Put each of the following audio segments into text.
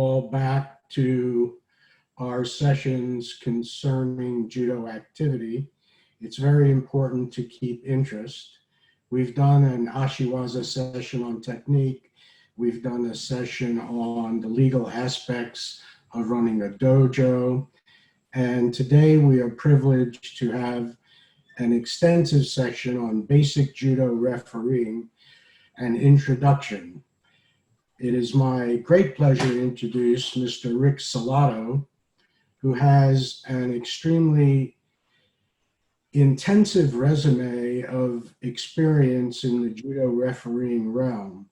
all back to our sessions concerning judo activity. It's very important to keep interest. We've done an ashiwaza session on technique. We've done a session on the legal aspects of running a dojo. And today we are privileged to have an extensive section on basic judo refereeing and introduction. It is my great pleasure to introduce Mr. Rick CELOTTO, who has an extremely intensive resume of experience in the judo refereeing realm.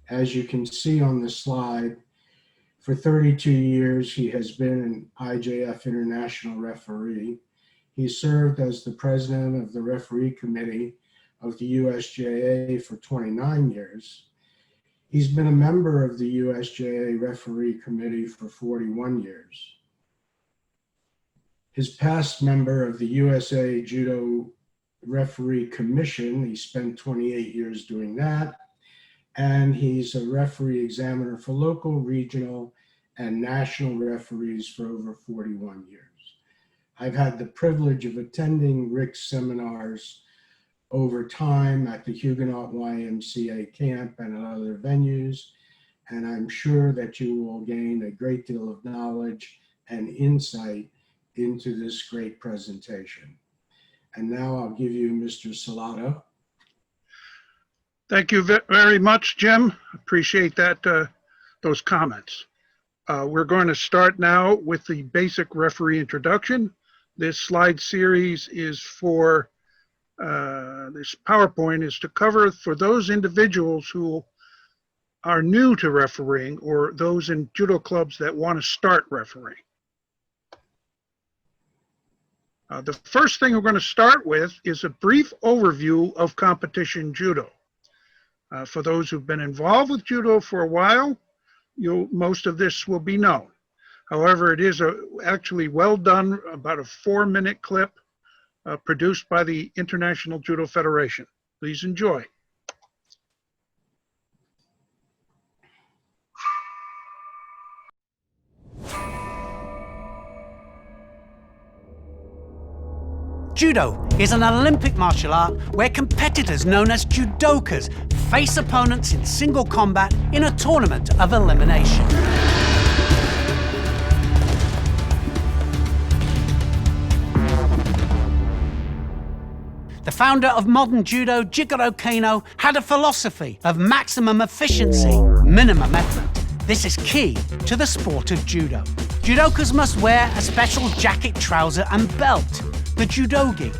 As you can see on the slide, for 32 years, he has been an IJF International referee. He served as the president of the referee committee of the USJA for 29 years. He's been a member of the USJA referee committee for 41 years. His past member of the USA Judo Referee Commission, he spent 28 years doing that. And he's a referee examiner for local, regional, and national referees for over 41 years. I've had the privilege of attending Rick's seminars over time at the Huguenot YMCA camp and at other venues, and I'm sure that you will gain a great deal of knowledge and insight into this great presentation. And now I'll give you Mr. CELOTTO. Thank you very much, Jim. Appreciate that, those comments. We're going to start now with the basic referee introduction. This slide series is for, this PowerPoint is to cover for those individuals who are new to refereeing or those in judo clubs that want to start refereeing. The first thing we're going to start with is a brief overview of competition judo. For those who've been involved with judo for a while, most of this will be known. However, it is actually well done, about a 4-minute clip produced by the International Judo Federation. Please enjoy. Judo is an Olympic martial art where competitors known as judokas face opponents in single combat in a tournament of elimination. The founder of modern judo, Jigoro Kano, had a philosophy of maximum efficiency, minimum effort. This is key to the sport of judo. Judokas must wear a special jacket, trouser and belt, the judogi.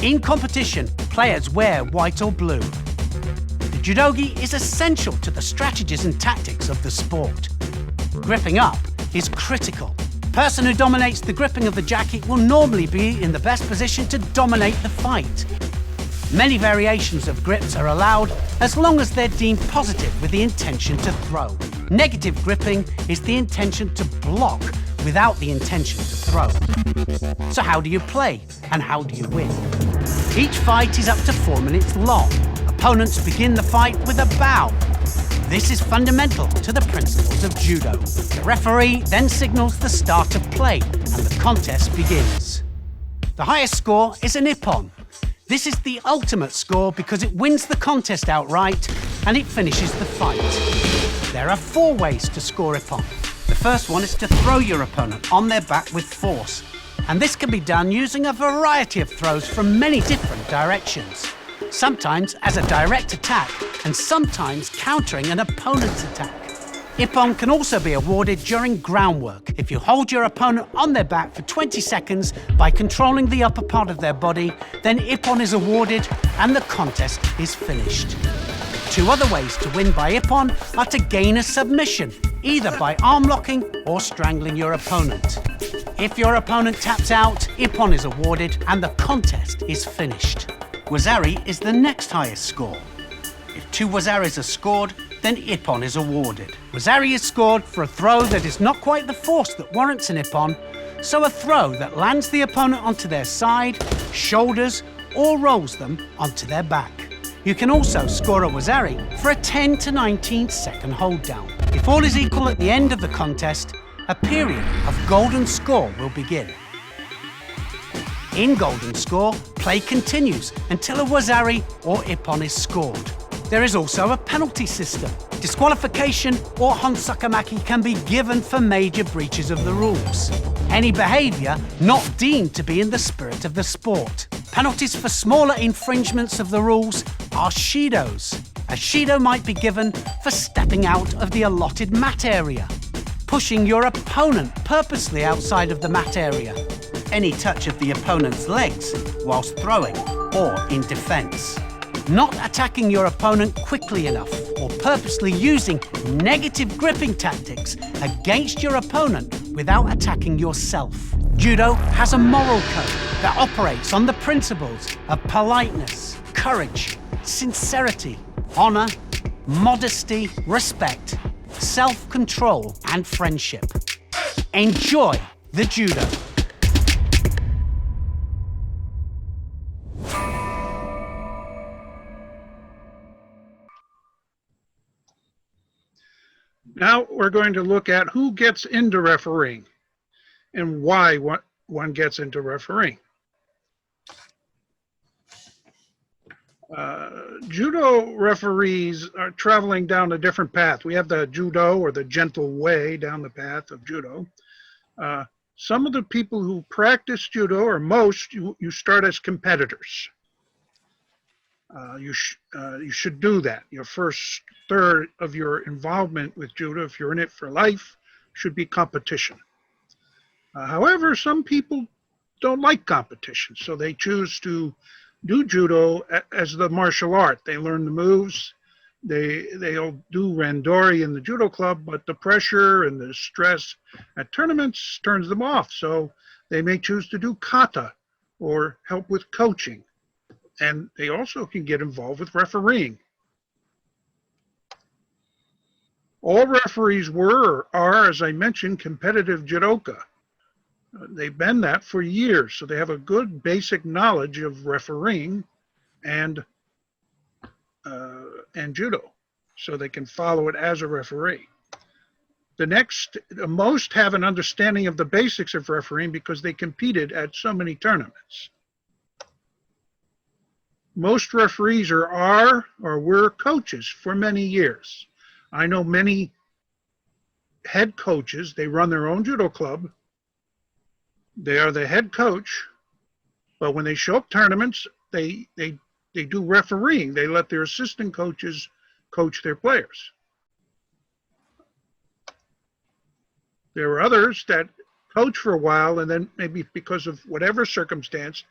In competition, players wear white or blue. The judogi is essential to the strategies and tactics of the sport. Gripping up is critical. The person who dominates the gripping of the jacket will normally be in the best position to dominate the fight. Many variations of grips are allowed as long as they're deemed positive with the intention to throw. Negative gripping is the intention to block without the intention to throw. So how do you play and how do you win? Each fight is up to 4 minutes long. Opponents begin the fight with a bow. This is fundamental to the principles of judo. The referee then signals the start of play and the contest begins. The highest score is an ippon. This is the ultimate score because it wins the contest outright and it finishes the fight. There are 4 ways to score ippon. The first one is to throw your opponent on their back with force. And this can be done using a variety of throws from many different directions. Sometimes as a direct attack and sometimes countering an opponent's attack. Ippon can also be awarded during groundwork if you hold your opponent on their back for 20 seconds by controlling the upper part of their body, then ippon is awarded and the contest is finished. 2 other ways to win by ippon are to gain a submission, either by arm locking or strangling your opponent. If your opponent taps out, ippon is awarded and the contest is finished. Wazari is the next highest score. If 2 wazaris are scored, then ippon is awarded. Wazari is scored for a throw that is not quite the force that warrants an ippon, so a throw that lands the opponent onto their side, shoulders, or rolls them onto their back. You can also score a wazari for a 10 to 19 second hold down. If all is equal at the end of the contest, a period of golden score will begin. In golden score, play continues until a wazari or ippon is scored. There is also a penalty system. Disqualification or honsakamaki can be given for major breaches of the rules. Any behaviour not deemed to be in the spirit of the sport. Penalties for smaller infringements of the rules are shidos. A shido might be given for stepping out of the allotted mat area, pushing your opponent purposely outside of the mat area, any touch of the opponent's legs whilst throwing or in defence, not attacking your opponent quickly enough or purposely using negative gripping tactics against your opponent without attacking yourself. Judo has a moral code that operates on the principles of politeness, courage, sincerity, honour, modesty, respect, self-control and friendship. Enjoy the judo. Now we're going to look at who gets into refereeing and why one gets into refereeing. Judo referees are traveling down a different path. We have the judo, or the gentle way down the path of judo. Some of the people who practice judo, or most, you start as competitors. You should do that. Your first third of your involvement with judo, if you're in it for life, should be competition. However, some people don't like competition, so they choose to do judo as the martial art. They learn the moves. They'll do randori in the judo club, but the pressure and the stress at tournaments turns them off. So they may choose to do kata or help with coaching. And they also can get involved with refereeing. All referees were or are, as I mentioned, competitive judoka. They've been that for years, so they have a good basic knowledge of refereeing and judo, so they can follow it as a referee. The most have an understanding of the basics of refereeing because they competed at so many tournaments. Most referees are or were coaches for many years. I know many head coaches, they run their own judo club. They are the head coach, but when they show up tournaments, they do refereeing. They let their assistant coaches coach their players. There are others that coach for a while, and then maybe because of whatever circumstance,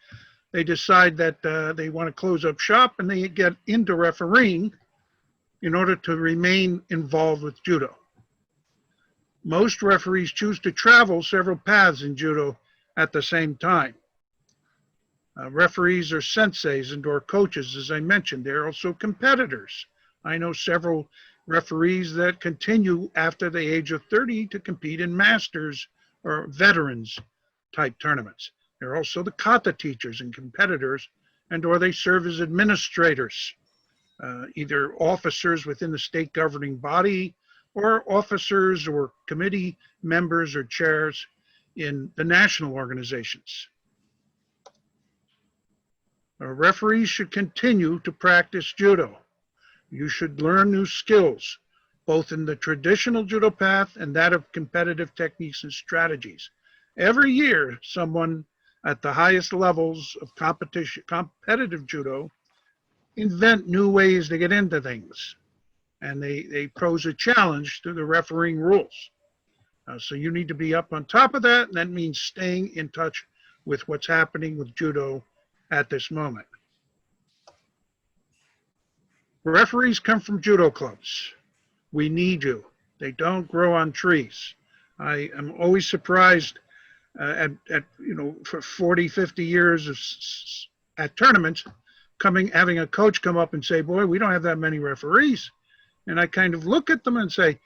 they decide that they want to close up shop and they get into refereeing in order to remain involved with judo. Most referees choose to travel several paths in judo at the same time. Referees are senseis and or coaches, as I mentioned. They're also competitors. I know several referees that continue after the age of 30 to compete in masters or veterans type tournaments. They're also the kata teachers and competitors, and or they serve as administrators, either officers within the state governing body or officers or committee members or chairs in the national organizations. Referees should continue to practice judo. You should learn new skills, both in the traditional judo path and that of competitive techniques and strategies. Every year, someone at the highest levels of competitive judo invent new ways to get into things. And they pose a challenge to the refereeing rules. So you need to be up on top of that, and that means staying in touch with what's happening with judo at this moment. Referees come from judo clubs. We need you. They don't grow on trees. I am always surprised for 40, 50 years at tournaments, having a coach come up and say, boy, we don't have that many referees. And I kind of look at them and say,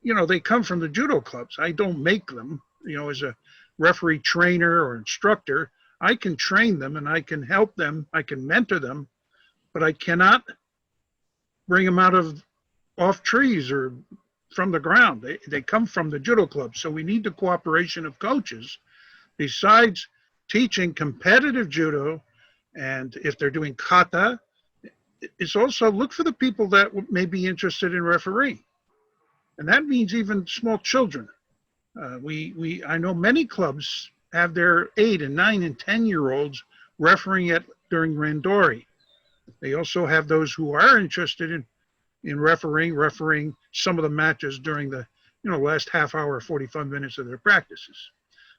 they come from the judo clubs. I don't make them, as a referee trainer or instructor. I can train them and I can help them. I can mentor them, but I cannot bring them off trees or from the ground. They come from the judo club. So we need the cooperation of coaches. Besides teaching competitive judo, and if they're doing kata, it's also look for the people that may be interested in refereeing. And that means even small children. I know many clubs have their 8 and 9 and 10-year-olds refereeing during randori. They also have those who are interested in refereeing some of the matches during the last half hour, 45 minutes of their practices.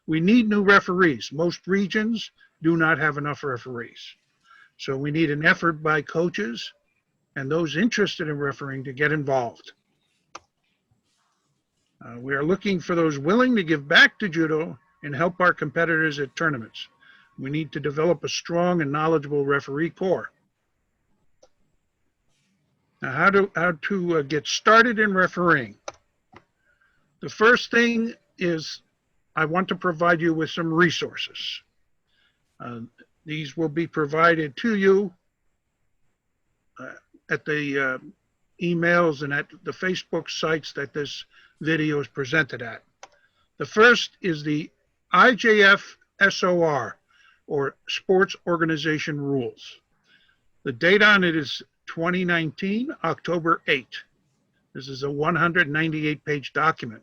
We need new referees. Most regions do not have enough referees. So we need an effort by coaches and those interested in refereeing to get involved. We are looking for those willing to give back to judo and help our competitors at tournaments. We need to develop a strong and knowledgeable referee corps. Now, how to get started in refereeing? The first thing is I want to provide you with some resources. These will be provided to you at the emails and at the Facebook sites that this video is presented at. The first is the IJF SOR, or Sports Organization Rules. The date on it is 2019, October 8. This is a 198-page document.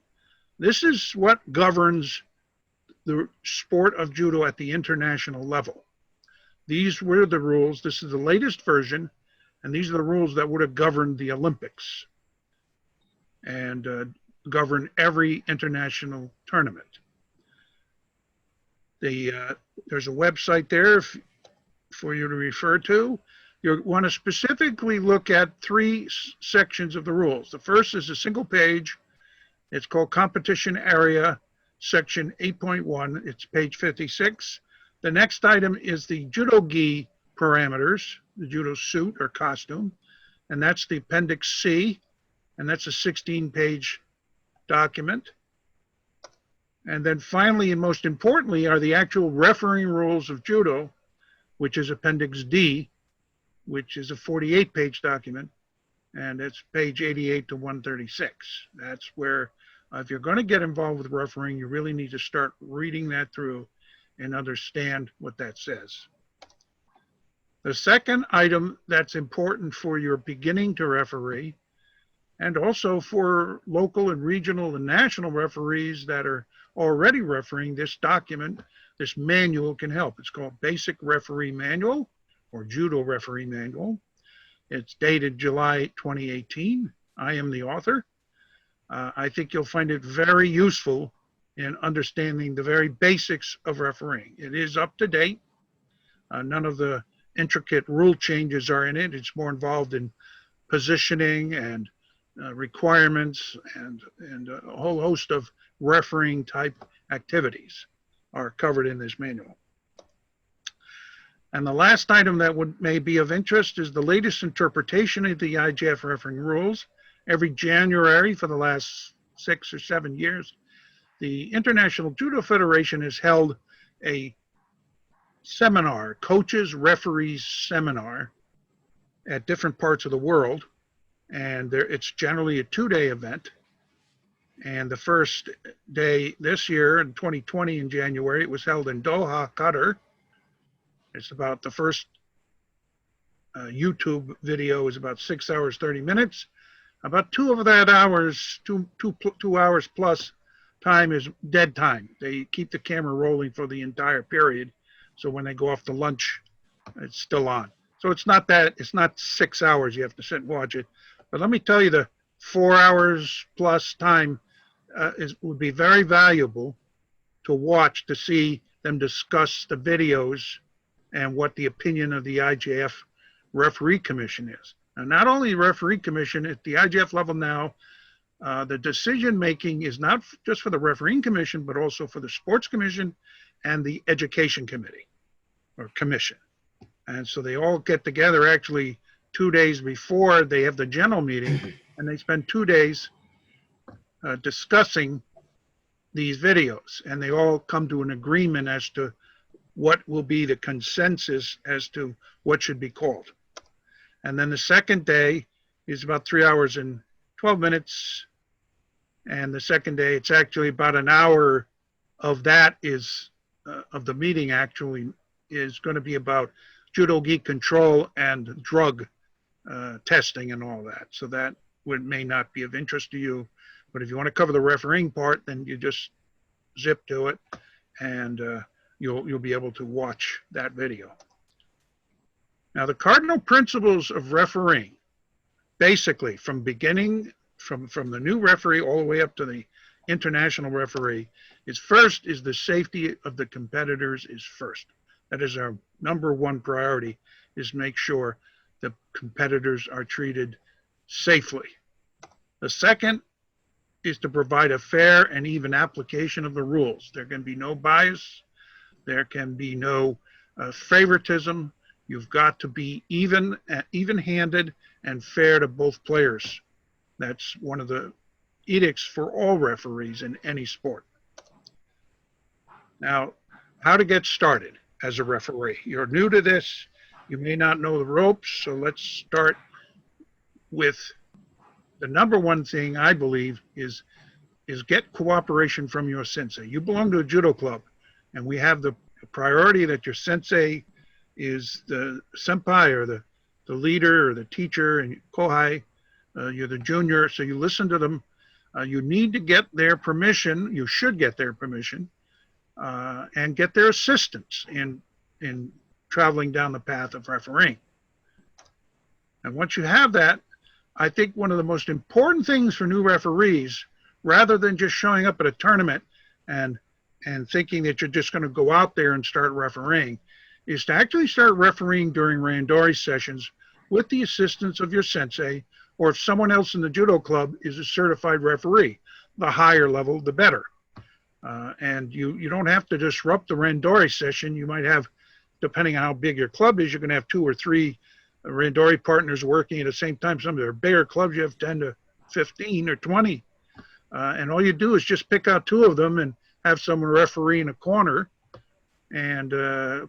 This is what governs the sport of judo at the international level. These were the rules. This is the latest version, and these are the rules that would have governed the Olympics and govern every international tournament. There's a website there for you to refer to. You want to specifically look at 3 sections of the rules. The first is a single page. It's called Competition Area, Section 8.1. It's page 56. The next item is the judo gi parameters, the judo suit or costume, and that's the Appendix C, and that's a 16-page document. And then finally, and most importantly, are the actual refereeing rules of judo, which is Appendix D, which is a 48-page document, and it's page 88 to 136. That's where, if you're going to get involved with refereeing, you really need to start reading that through and understand what that says. The second item that's important for your beginning to referee, and also for local and regional and national referees that are already refereeing, this document, this manual can help. It's called Basic Referee Manual, or Judo Referee Manual. It's dated July 2018. I am the author. I think you'll find it very useful in understanding the very basics of refereeing. It is up to date. None of the intricate rule changes are in it. It's more involved in positioning and requirements and a whole host of refereeing type activities are covered in this manual. And the last item that may be of interest is the latest interpretation of the IJF refereeing rules. Every January for the last 6 or 7 years, the International Judo Federation has held a seminar, coaches, referees seminar at different parts of the world. And it's generally a 2-day event. And the first day this year in 2020 in January, it was held in Doha, Qatar. It's about the first YouTube video is about 6 hours, 30 minutes. About 2 of that hours, 2 hours plus time is dead time. They keep the camera rolling for the entire period. So when they go off to lunch, it's still on. So it's not 6 hours you have to sit and watch it. But let me tell you, the 4 hours plus time would be very valuable to watch, to see them discuss the videos and what the opinion of the IJF Referee Commission is. Now, not only the Referee Commission, at the IJF level now, the decision making is not just for the Refereeing Commission, but also for the Sports Commission and the Education Committee or Commission. And so they all get together actually 2 days before they have the general meeting, and they spend 2 days discussing these videos, and they all come to an agreement as to what will be the consensus as to what should be called. And then the second day is about 3 hours and 12 minutes, And the second day, it's actually about an hour of that is, of the meeting actually is going to be about judo gi control and drug testing and all that. So that may not be of interest to you. But if you want to cover the refereeing part, then you just zip to it, and you'll be able to watch that video. Now, the cardinal principles of refereeing, basically from beginning, from the new referee all the way up to the international referee, is first is the safety of the competitors is first. That is our number one priority, is make sure the competitors are treated safely. The second is to provide a fair and even application of the rules. There can be no bias. There can be no favoritism. You've got to be even-handed and fair to both players. That's one of the edicts for all referees in any sport. Now, how to get started as a referee. You're new to this. You may not know the ropes, so let's start with the number one thing I believe is get cooperation from your sensei. You belong to a judo club, and we have the priority that your sensei is the senpai or the leader or the teacher, and kohai, you're the junior, so you listen to them. You need to get their permission. You should get their permission and get their assistance in traveling down the path of refereeing. And once you have that, I think one of the most important things for new referees, rather than just showing up at a tournament and thinking that you're just going to go out there and start refereeing, is to actually start refereeing during randori sessions with the assistance of your sensei, or if someone else in the judo club is a certified referee. The higher level, the better. And you don't have to disrupt the randori session. You might have, depending on how big your club is, you're going to have 2 or 3 randori partners working at the same time. Some of their bigger clubs, you have 10 to 15 or 20. And all you do is just pick out 2 of them and have someone referee in a corner and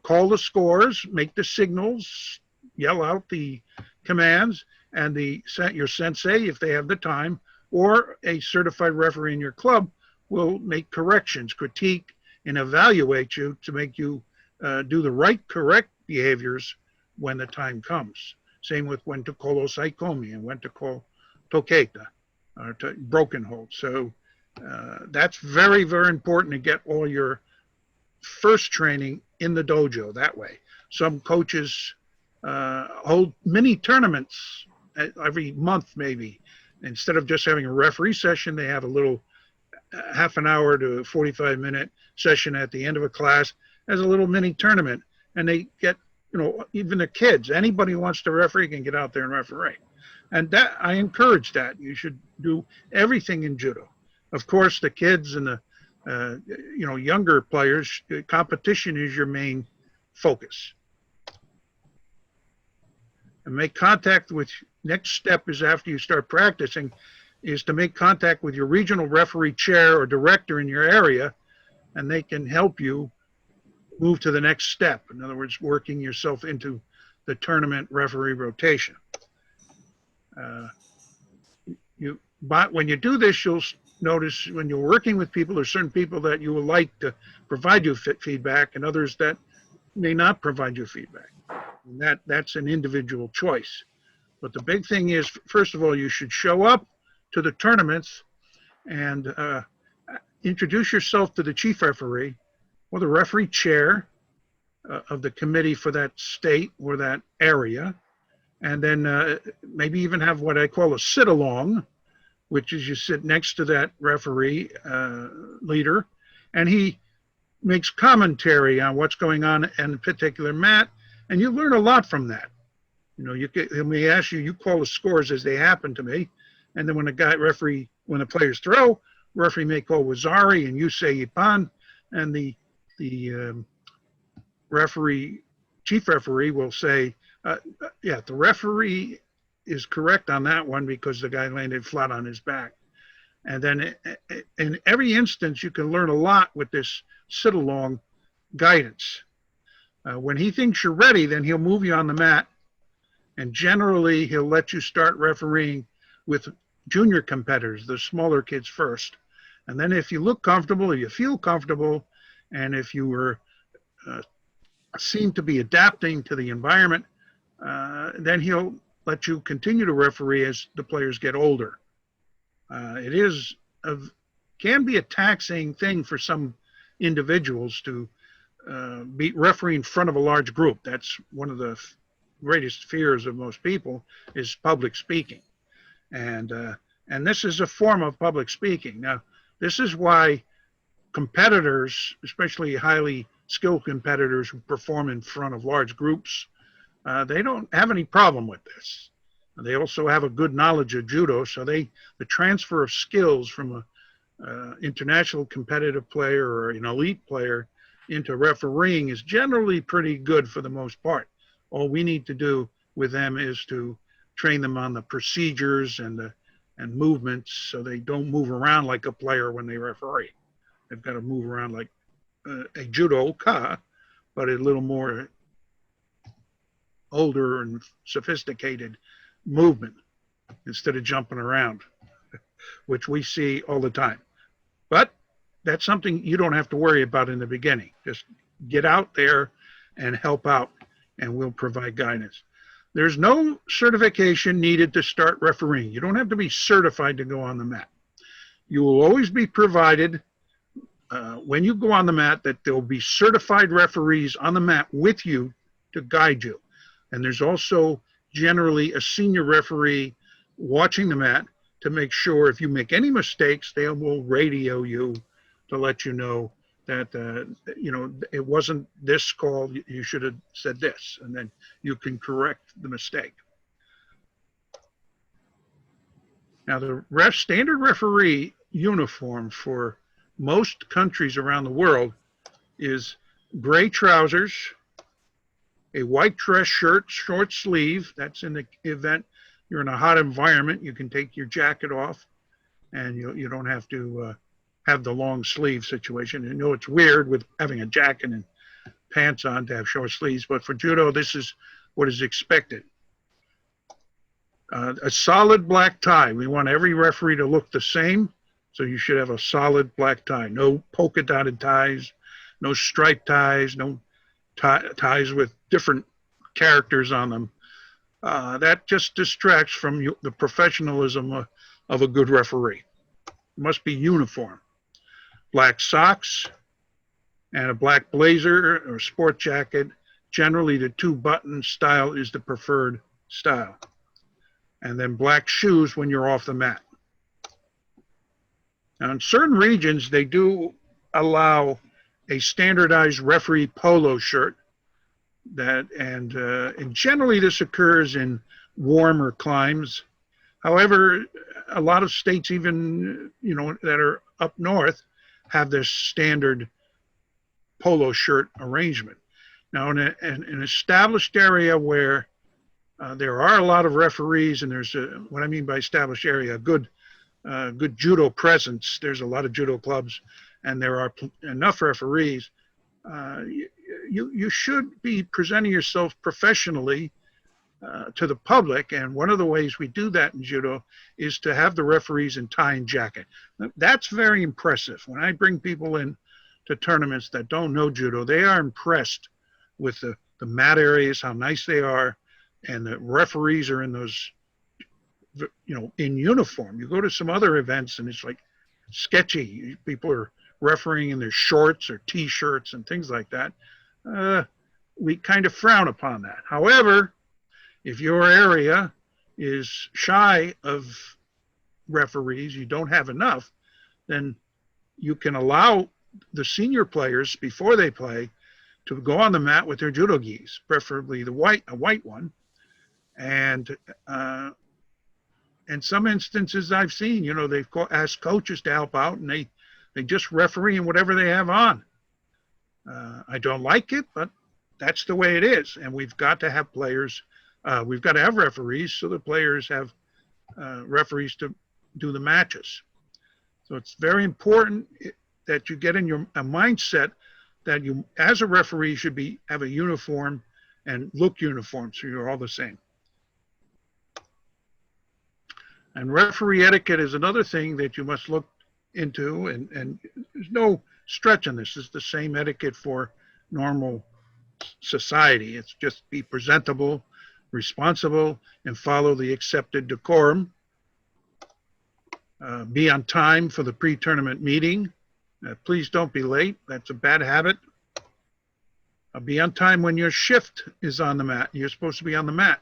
call the scores, make the signals, yell out the commands, and your sensei, if they have the time, or a certified referee in your club will make corrections, critique, and evaluate you to make you do the correct behaviors when the time comes. Same with when to call osaikomi and when to call toketa, or broken hold. So that's very, very important to get all your first training in the dojo that way. Some coaches hold mini tournaments every month maybe. Instead of just having a referee session, they have a little half an hour to 45-minute session at the end of a class as a little mini tournament. And they get, even the kids, anybody who wants to referee can get out there and referee. And that, I encourage that. You should do everything in judo. Of course, the kids and the younger players, competition is your main focus. And make contact with, next step is after you start practicing, is to make contact with your regional referee chair or director in your area, and they can help you move to the next step. In other words, working yourself into the tournament referee rotation. But when you do this, you'll notice when you're working with people, there's certain people that you will like to provide you feedback and others that may not provide you feedback. And that's an individual choice. But the big thing is, first of all, you should show up to the tournaments and introduce yourself to the chief referee or the referee chair of the committee for that state or that area. And then maybe even have what I call a sit-along, which is you sit next to that referee leader, and he makes commentary on what's going on in a particular mat, and you learn a lot from that. He may ask you, you call the scores as they happen to me, and then when when the players throw, referee may call Wazari, and you say Ipan, and the chief referee will say, yeah, the referee is correct on that one because the guy landed flat on his back. And then in every instance, you can learn a lot with this sit-along guidance. When he thinks you're ready, then he'll move you on the mat, and generally he'll let you start refereeing with junior competitors, the smaller kids first. And then if you look comfortable, if you feel comfortable, and if you were seem to be adapting to the environment, then he'll let you continue to referee as the players get older. Can be a taxing thing for some individuals to be refereeing in front of a large group. That's one of the greatest fears of most people, is public speaking. And this is a form of public speaking. Now, this is why competitors, especially highly skilled competitors who perform in front of large groups, they don't have any problem with this. They also have a good knowledge of judo, so the transfer of skills from an international competitive player or an elite player into refereeing is generally pretty good for the most part. All we need to do with them is to train them on the procedures and movements, so they don't move around like a player when they referee. They've got to move around like a judoka, but a little more older and sophisticated movement instead of jumping around, which we see all the time. But that's something you don't have to worry about in the beginning. Just get out there and help out, and we'll provide guidance. There's no certification needed to start refereeing. You don't have to be certified to go on the mat. You will always be provided, when you go on the mat, that there will be certified referees on the mat with you to guide you. And there's also generally a senior referee watching the mat to make sure if you make any mistakes, they will radio you to let you know that, it wasn't this call, you should have said this, and then you can correct the mistake. Now, the standard referee uniform for most countries around the world is gray trousers, a white dress shirt, short sleeve. That's in the event you're in a hot environment. You can take your jacket off, and you don't have to have the long sleeve situation. You know, it's weird with having a jacket and pants on to have short sleeves, but for judo, this is what is expected. A solid black tie. We want every referee to look the same, so you should have a solid black tie. No polka dotted ties, no striped ties, no ties with different characters on them. That just distracts from the professionalism of a good referee. It must be uniform. Black socks and a black blazer or sport jacket. Generally, the 2-button style is the preferred style. And then black shoes when you're off the mat. Now, in certain regions, they do allow a standardized referee polo shirt. And generally this occurs in warmer climes. However, a lot of states, even that are up north, have this standard polo shirt arrangement. Now, in an established area where there are a lot of referees, and there's what I mean by established area, good judo presence. There's a lot of judo clubs, and there are enough referees. You should be presenting yourself professionally to the public, and one of the ways we do that in judo is to have the referees in tie and jacket. That's very impressive. When I bring people in to tournaments that don't know judo, they are impressed with the mat areas, how nice they are, and the referees are in those, in uniform. You go to some other events and it's like sketchy. People are refereeing in their shorts or t-shirts and things like that. We kind of frown upon that. However, if your area is shy of referees, you don't have enough, then you can allow the senior players before they play to go on the mat with their judo gis, preferably a white one. And in some instances I've seen, they've asked coaches to help out, and they just referee in whatever they have on. I don't like it, but that's the way it is. And we've got to have players, we've got to have referees, so the players have referees to do the matches. So it's very important that you get in a mindset that you, as a referee, should have a uniform and look uniform, so you're all the same. And referee etiquette is another thing that you must look into, and there's no stretch on this. It's the same etiquette for normal society. It's just be presentable, responsible, and follow the accepted decorum. Be on time for the pre-tournament meeting. Please don't be late. That's a bad habit. Be on time when your shift is on the mat. You're supposed to be on the mat.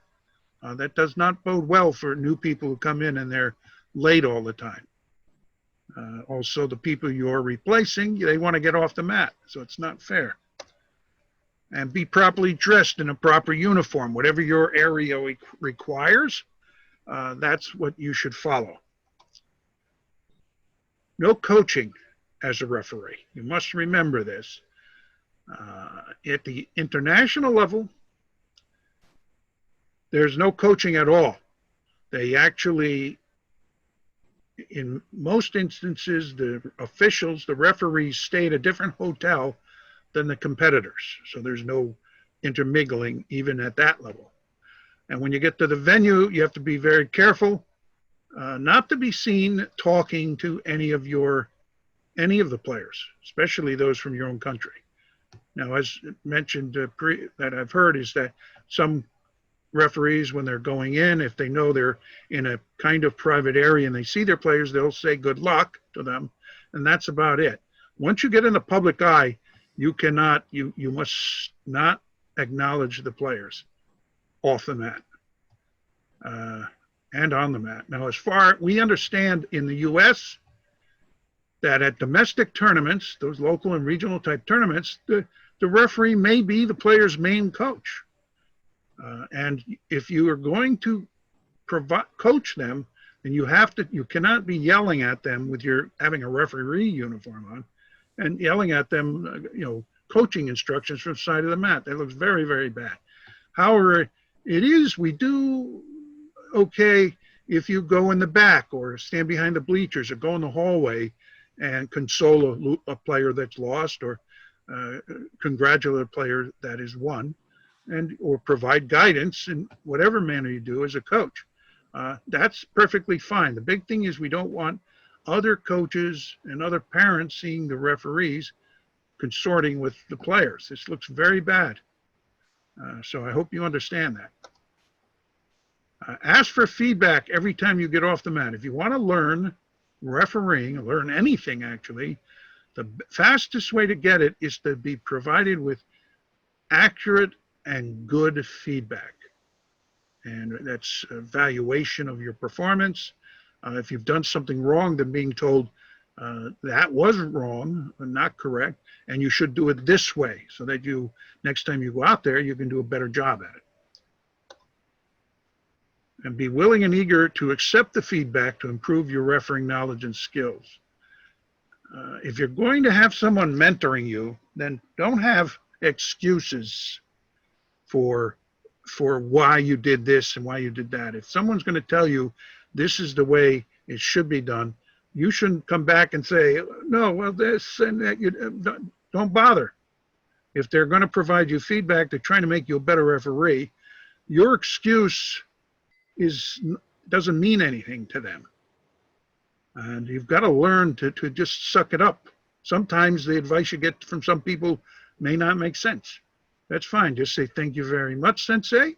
That does not bode well for new people who come in and they're late all the time. Also, the people you're replacing, they want to get off the mat, so it's not fair. And be properly dressed in a proper uniform. Whatever your area requires, that's what you should follow. No coaching as a referee. You must remember this. At the international level, there's no coaching at all. They actually, in most instances, the officials, the referees, stay at a different hotel than the competitors. So there's no intermingling even at that level. And when you get to the venue, you have to be very careful not to be seen talking to any of the players, especially those from your own country. Now, as mentioned, that I've heard is that some referees, when they're going in, if they know they're in a kind of private area and they see their players, they'll say good luck to them, and that's about it. Once you get in the public eye, you must not acknowledge the players off the mat and on the mat. Now, as far we understand in the U.S., that at domestic tournaments, those local and regional type tournaments, the referee may be the player's main coach. And if you are going to coach them, then you cannot be yelling at them with having a referee uniform on and yelling at them, coaching instructions from the side of the mat. That looks very, very bad. However, we do okay if you go in the back or stand behind the bleachers or go in the hallway and console a player that's lost or congratulate a player that is won, or provide guidance in whatever manner you do as a coach. That's perfectly fine. The big thing is we don't want other coaches and other parents seeing the referees consorting with the players. This looks very bad. So I hope you understand that. Ask for feedback every time you get off the mat. If you want to learn refereeing, learn anything actually, the fastest way to get it is to be provided with accurate and good feedback. And that's evaluation of your performance. If you've done something wrong, then being told that wasn't wrong, not correct, and you should do it this way so that next time you go out there, you can do a better job at it. And be willing and eager to accept the feedback to improve your refereeing knowledge and skills. If you're going to have someone mentoring you, then don't have excuses for why you did this and why you did that. If someone's going to tell you this is the way it should be done, you shouldn't come back and say, no, well, this and that. You don't bother. If they're going to provide you feedback, they're trying to make you a better referee, your excuse doesn't mean anything to them. And you've got to learn to just suck it up. Sometimes the advice you get from some people may not make sense. That's fine. Just say, thank you very much, Sensei,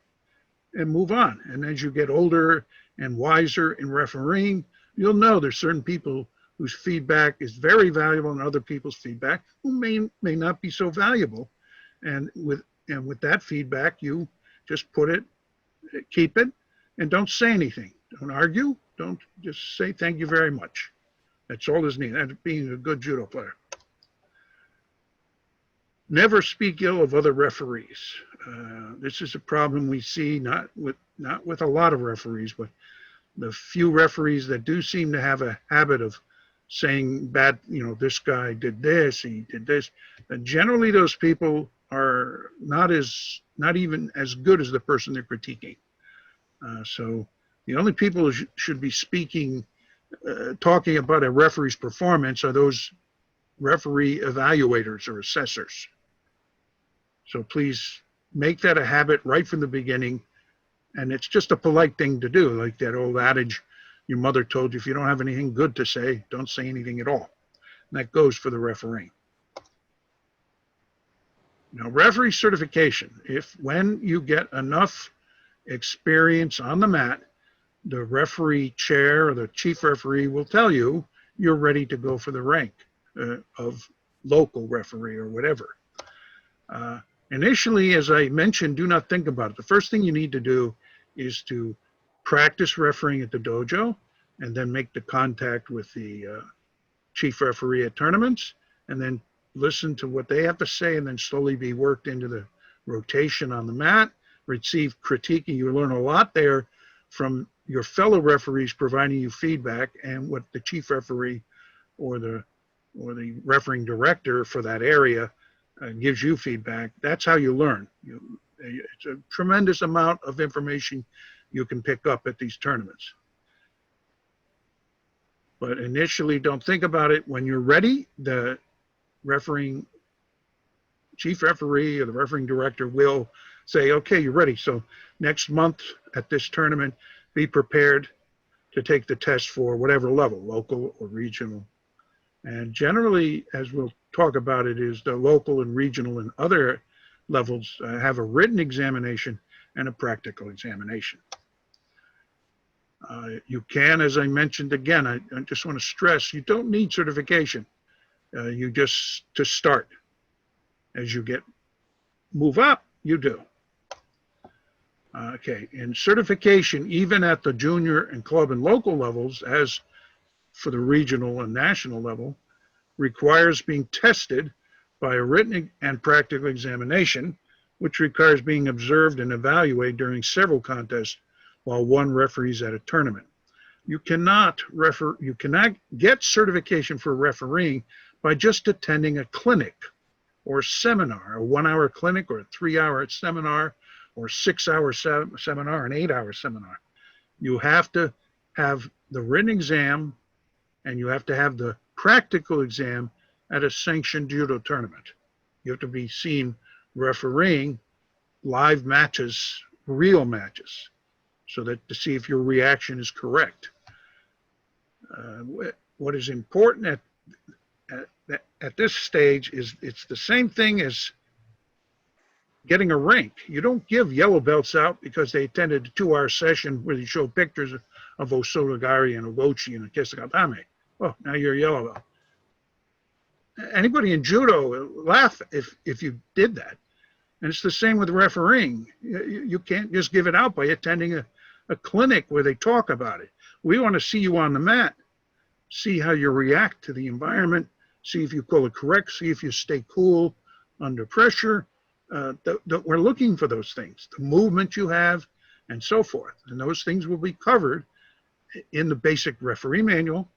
and move on. And as you get older and wiser in refereeing, you'll know there's certain people whose feedback is very valuable and other people's feedback who may not be so valuable. And with that feedback, you just keep it, and don't say anything. Don't argue. Don't just say thank you very much. That's all is needed. That's being a good judo player. Never speak ill of other referees. This is a problem we see not with a lot of referees, but the few referees that do seem to have a habit of saying bad, this guy did this, he did this. And generally, those people are not even as good as the person they're critiquing. So the only people who should be talking about a referee's performance are those referee evaluators or assessors. So please make that a habit right from the beginning. And it's just a polite thing to do, like that old adage, your mother told you if you don't have anything good to say, don't say anything at all. And that goes for the refereeing. Now, referee certification, when you get enough experience on the mat, the referee chair or the chief referee will tell you you're ready to go for the rank of local referee or whatever. Initially, as I mentioned, do not think about it. The first thing you need to do is to practice refereeing at the dojo and then make the contact with the chief referee at tournaments, and then listen to what they have to say, and then slowly be worked into the rotation on the mat, receive critique, and you learn a lot there from your fellow referees providing you feedback, and what the chief referee or the refereeing director for that area gives you feedback. That's how you learn. It's a tremendous amount of information you can pick up at these tournaments. But initially, don't think about it. When you're ready, the refereeing chief referee or the refereeing director will say, okay, you're ready. So next month at this tournament, be prepared to take the test for whatever level, local or regional. And generally, as we'll talk about it, is the local and regional and other levels have a written examination and a practical examination. You can, as I mentioned again, I just want to stress, you don't need certification. You just, to start. As you move up, you do. Okay, and certification, even at the junior and club and local levels, as for the regional and national level, requires being tested by a written and practical examination, which requires being observed and evaluated during several contests while one referees at a tournament. You cannot get certification for refereeing by just attending a clinic or seminar, a 1 hour clinic or a 3 hour seminar or 6 hour seminar, an 8 hour seminar. You have to have the written exam and you have to have the practical exam at a sanctioned judo tournament. You have to be seen refereeing live matches, real matches, so that to see if your reaction is correct. What is important at this stage is it's the same thing as getting a rank. You don't give yellow belts out because they attended a 2 hour session where you show pictures of Osotogari and Ogochi and Kisagatame. Oh, now you're a yellow belt. Anybody in judo laugh if you did that. And it's the same with refereeing. You can't just give it out by attending a clinic where they talk about it. We want to see you on the mat, see how you react to the environment, see if you call it correct, see if you stay cool under pressure. We're looking for those things, the movement you have and so forth. And those things will be covered in the basic referee manual,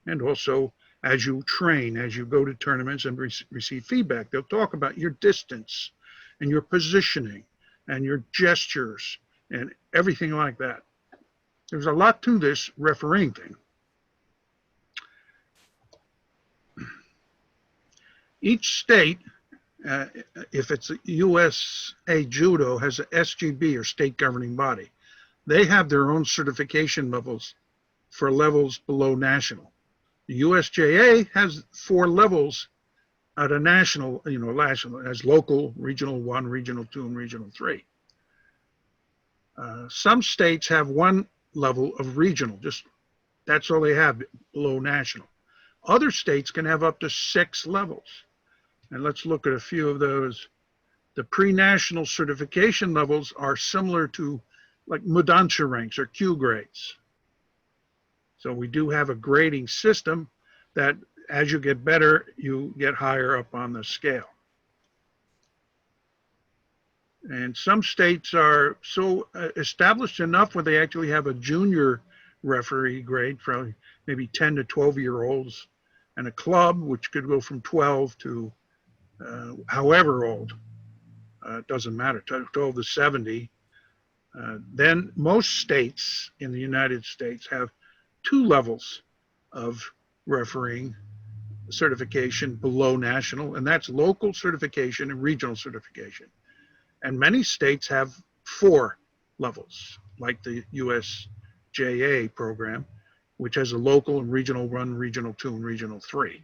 and also as you train, as you go to tournaments and receive feedback. They'll talk about your distance and your positioning and your gestures and everything like that. There's a lot to this refereeing thing. Each state, if it's a USA Judo, has a SGB or state governing body. They have their own certification levels for levels below national. The USJA has 4 levels at a national, national, as local, regional 1, regional 2, and regional 3. Some states have 1 level of regional, just that's all they have below national. Other states can have up to 6 levels. And let's look at a few of those. The pre-national certification levels are similar to like Mudansha ranks or Q grades. So we do have a grading system that as you get better, you get higher up on the scale. And some states are so established enough where they actually have a junior referee grade, probably maybe 10 to 12-year-olds, and a club, which could go from 12 to however old. It doesn't matter, 12 to 70. Then most states in the United States have 2 levels of refereeing certification below national, and that's local certification and regional certification. And many states have 4 levels, like the USJA program, which has a local and regional 1, regional 2, and regional 3.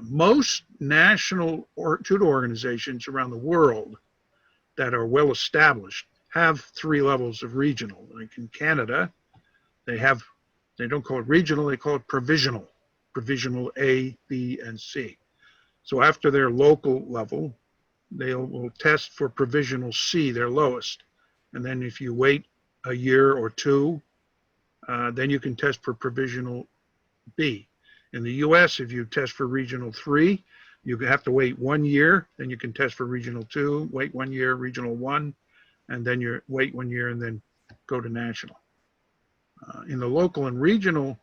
Most national judo organizations around the world that are well established have 3 levels of regional. Like in Canada, they don't call it regional, they call it provisional. Provisional A, B, and C. So after their local level, they will test for provisional C, their lowest. And then if you wait a year or 2, then you can test for provisional B. In the US, if you test for regional 3, you have to wait 1 year, then you can test for regional 2, wait 1 year, regional 1, and then you wait 1 year and then go to national. In the local and regional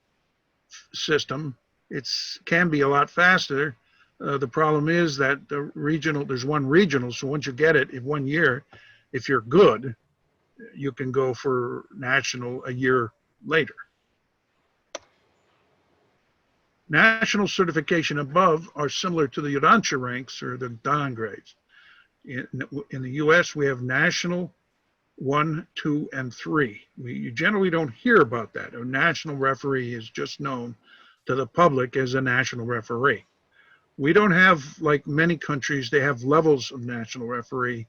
system, it can be a lot faster. The problem is that there's one regional, so once you get it in 1 year, if you're good, you can go for national a year later. National certification above are similar to the Yodansha ranks or the Dan grades. In the US, we have national 1, 2, and 3. You generally don't hear about that. A national referee is just known to the public as a national referee. We don't have, like many countries, they have levels of national referee.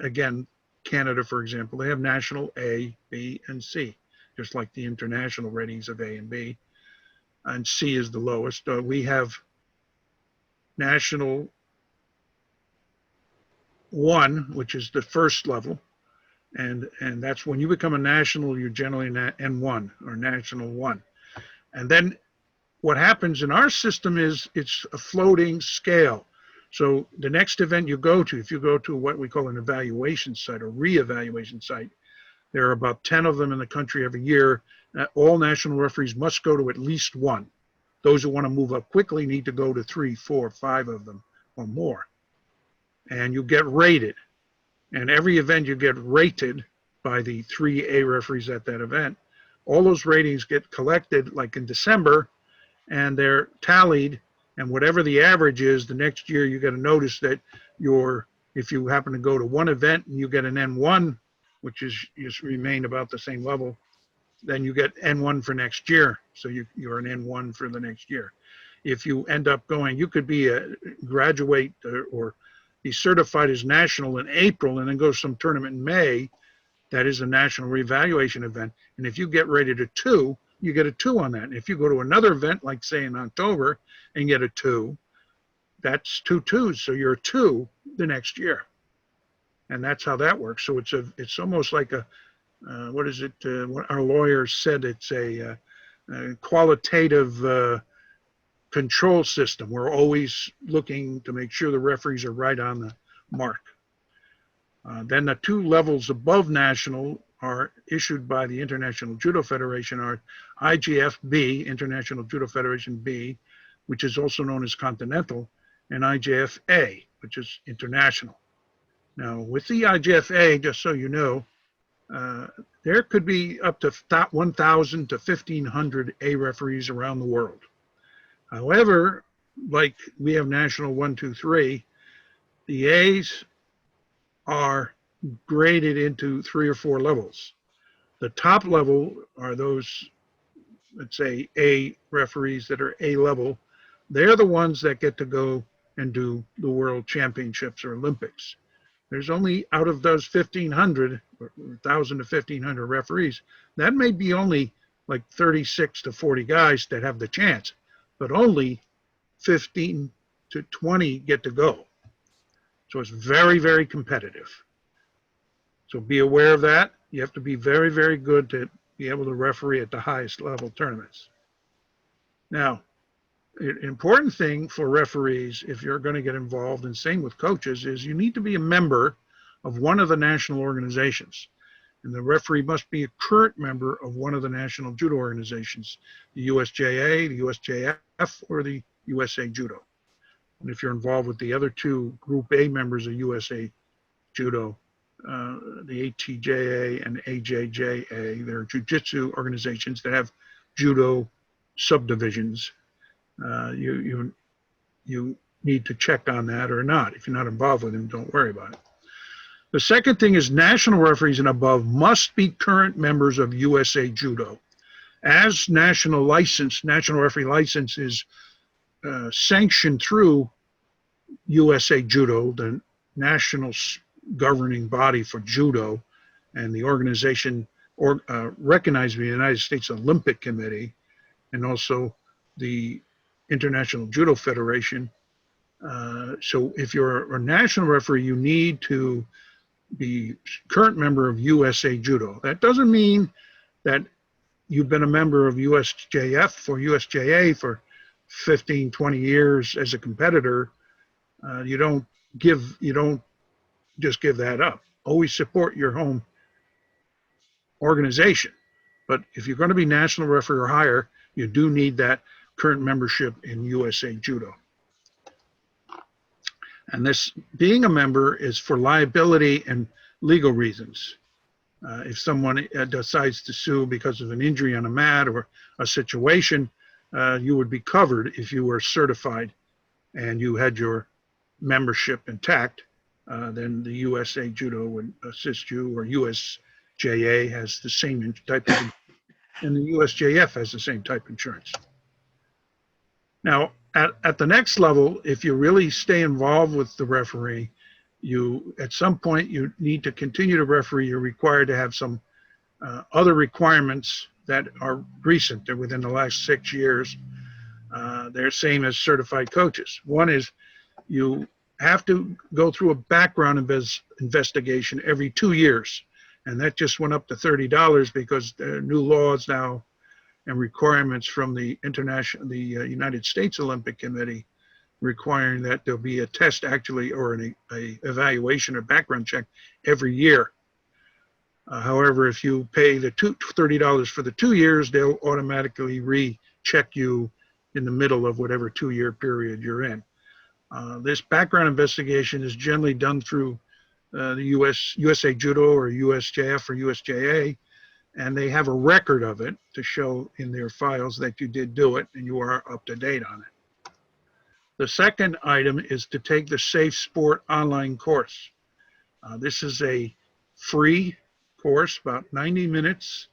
Again, Canada, for example, they have national A, B, and C, just like the international ratings of A and B. And C is the lowest. We have national 1, which is the first level. And that's when you become a national, you're generally N1 or national 1. And then what happens in our system is it's a floating scale. So the next event you go to, if you go to what we call an evaluation site or re-evaluation site, there are about 10 of them in the country every year. All national referees must go to at least 1. Those who want to move up quickly need to go to 3, 4, 5 of them or more. And you get rated. And every event you get rated by the 3 A referees at that event. All those ratings get collected like in December, and they're tallied, and whatever the average is, the next year you get a notice that if you happen to go to one event and you get an N1, which is remain about the same level, then you get N1 for next year. So you're an N1 for the next year. If you end up going, you could be a graduate or be certified as national in April and then go to some tournament in May. That is a national reevaluation event. And if you get rated a 2, you get a 2 on that. And if you go to another event, like say in October, and get a 2, that's 2 2s. So you're a 2 the next year. And that's how that works. So it's almost like what is it? What our lawyers said, it's a qualitative control system. We're always looking to make sure the referees are right on the mark. Then the 2 levels above national are issued by the International Judo Federation are IJF B, International Judo Federation B, which is also known as Continental, and IJF A, which is International. Now, with the IJF A, just so you know, there could be up to 1,000 to 1,500 A referees around the world. However, like we have national 1, 2, 3, the A's are graded into 3 or 4 levels. The top level are those, let's say, A referees that are A level. They're the ones that get to go and do the World Championships or Olympics. There's only, out of those 1,500, or 1,000 to 1,500 referees, that may be only like 36 to 40 guys that have the chance, but only 15 to 20 get to go. So it's very, very competitive. So be aware of that. You have to be very, very good to be able to referee at the highest level tournaments. Now, an important thing for referees, if you're going to get involved, and same with coaches, is you need to be a member of one of the national organizations. And the referee must be a current member of one of the national judo organizations, the USJA, the USJF, or the USA Judo. And if you're involved with the other 2 Group A members of USA Judo, the ATJA and AJJA, they're jiu-jitsu organizations that have judo subdivisions. You need to check on that or not. If you're not involved with them, don't worry about it. The second thing is national referees and above must be current members of USA Judo. As national referee license is sanctioned through USA Judo, the national governing body for judo, and the organization recognized by the United States Olympic Committee, and also the International Judo Federation. So if you're a national referee, you need to be current member of USA Judo. That doesn't mean that you've been a member of USJF or USJA for 15, 20 years as a competitor. You don't just give that up. Always support your home organization. But if you're going to be national referee or higher, you do need that current membership in USA Judo. And this being a member is for liability and legal reasons. If someone decides to sue because of an injury on a mat or a situation, you would be covered if you were certified and you had your membership intact. Then the USA Judo would assist you, or USJA has the same type of, and the USJF has the same type of insurance. Now, at the next level, if you really stay involved with the referee, at some point you need to continue to referee. You're required to have some other requirements that are recent. They're within the last 6 years. They're same as certified coaches. One is you have to go through a background investigation every 2 years. And that just went up to $30 because there are new laws now and requirements from the United States Olympic Committee requiring that there'll be a test actually, or an evaluation or background check every year. However, if you pay the $30 for the 2 years, they'll automatically recheck you in the middle of whatever 2-year period you're in. This background investigation is generally done through the USA Judo or USJF or USJA, and they have a record of it to show in their files that you did do it and you are up to date on it. The second item is to take the Safe Sport online course. This is a free course, about 90 minutes.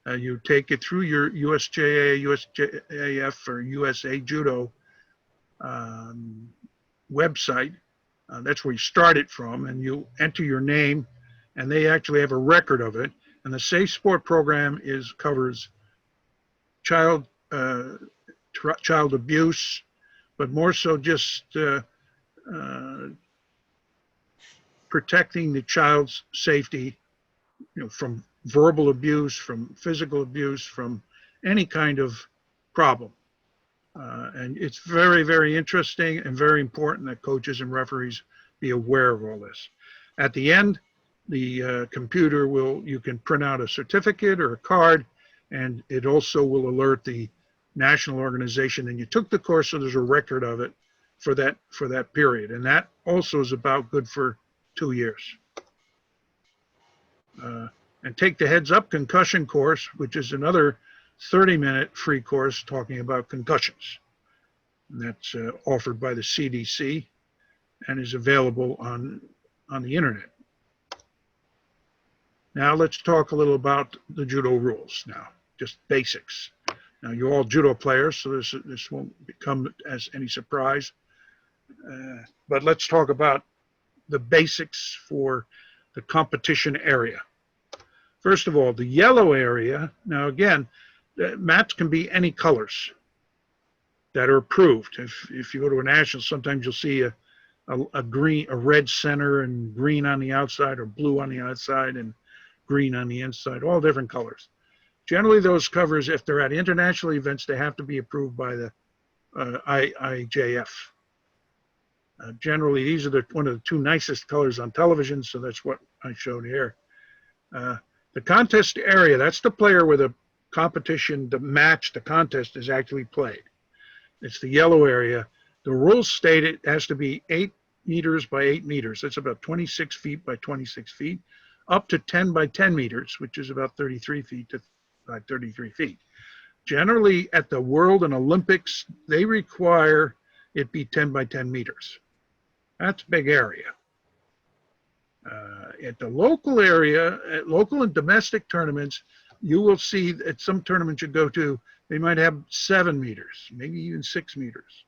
You take it through your USJA, USJAF, or USA Judo website. That's where you start it from, and you enter your name, and they actually have a record of it. And the Safe Sport program covers child abuse, but more so just protecting the child's safety, from verbal abuse, from physical abuse, from any kind of problem. And it's very, very interesting and very important that coaches and referees be aware of all this. At the end, the computer you can print out a certificate or a card, and it also will alert the national organization and you took the course, so there's a record of it for that period. And that also is about good for 2 years. And take the Heads Up concussion course, which is another 30-minute free course talking about concussions. And that's offered by the CDC and is available on the internet. Now let's talk a little about the judo rules now, just basics. Now you're all judo players, so this won't come as any surprise. But let's talk about the basics for the competition area. First of all, the yellow area. Now again, mats can be any colors that are approved. If you go to a national, sometimes you'll see a red center and green on the outside, or blue on the outside and green on the inside, all different colors. Generally, those covers, if they're at international events, they have to be approved by the IJF. Generally, these are one of the 2 nicest colors on television, so that's what I showed here. The contest area, that's the player where the competition, the match, the contest is actually played. It's the yellow area. The rules state it has to be 8 meters by 8 meters. That's about 26 feet by 26 feet, up to 10 by 10 meters, which is about 33 feet by 33 feet. Generally, at the World and Olympics, they require it be 10 by 10 meters. That's a big area. At the local area, at local and domestic tournaments, you will see at some tournaments you go to, they might have 7 meters, maybe even 6 meters.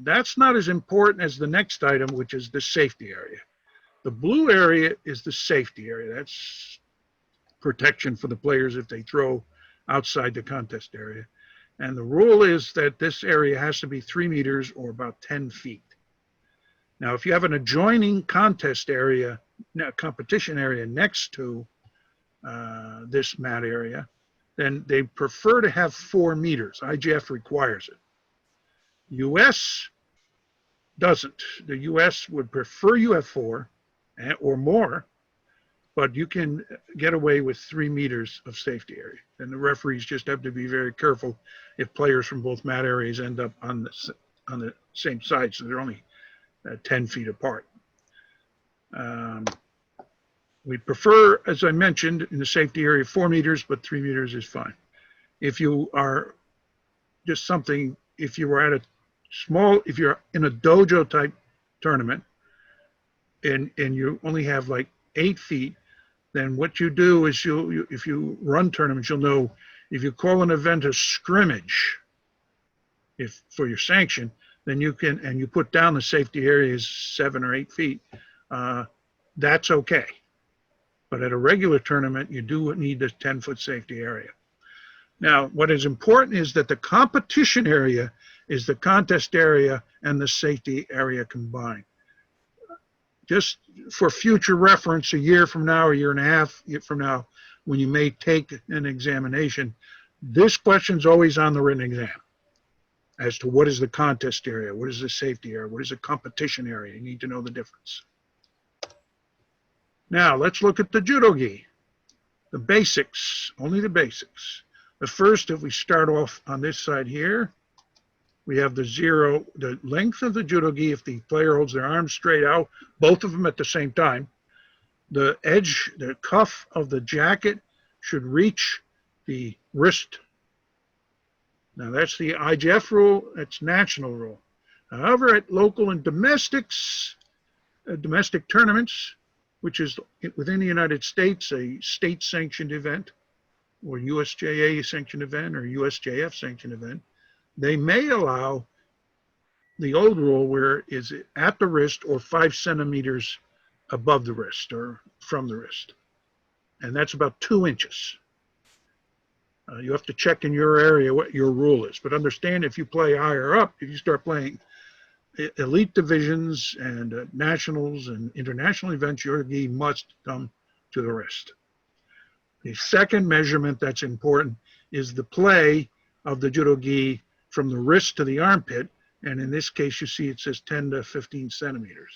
That's not as important as the next item, which is the safety area. The blue area is the safety area. That's protection for the players if they throw outside the contest area. And the rule is that this area has to be 3 meters or about 10 feet. Now, if you have an adjoining contest area, competition area next to this mat area, then they prefer to have 4 meters. IGF requires it. US doesn't. The US would prefer you have 4 or more, but you can get away with 3 meters of safety area. And the referees just have to be very careful if players from both mat areas end up on the same side, so they're only 10 feet apart. We prefer, as I mentioned, in the safety area 4 meters, but 3 meters is fine. If you are just something, if you were at a small, if you're in a dojo type tournament and you only have like 8 feet, then what you do is if you run tournaments, you'll know if you call an event a scrimmage, if for your sanction, then you can, and you put down the safety area is 7 or 8 feet, that's okay. But at a regular tournament, you do need the 10-foot safety area. Now, what is important is that the competition area is the contest area and the safety area combined. Just for future reference, a year from now, a year and a half from now, when you may take an examination, this question's always on the written exam as to what is the contest area, what is the safety area, what is the competition area. You need to know the difference. Now, let's look at the judo gi. The basics, only the basics. The first, if we start off on this side here, we have the length of the judo gi. If the player holds their arms straight out, both of them at the same time, the edge, the cuff of the jacket should reach the wrist. Now that's the IGF rule, that's national rule. However, at local and domestic tournaments, which is within the United States, a state-sanctioned event, or USJA sanctioned event, or USJF sanctioned event, they may allow the old rule where is it at the wrist or 5 centimeters above the wrist or from the wrist. And that's about 2 inches. You have to check in your area what your rule is. But understand, if you play higher up, if you start playing elite divisions and nationals and international events, your gi must come to the wrist. The second measurement that's important is the play of the judo gi from the wrist to the armpit. And in this case, you see it says 10 to 15 centimeters.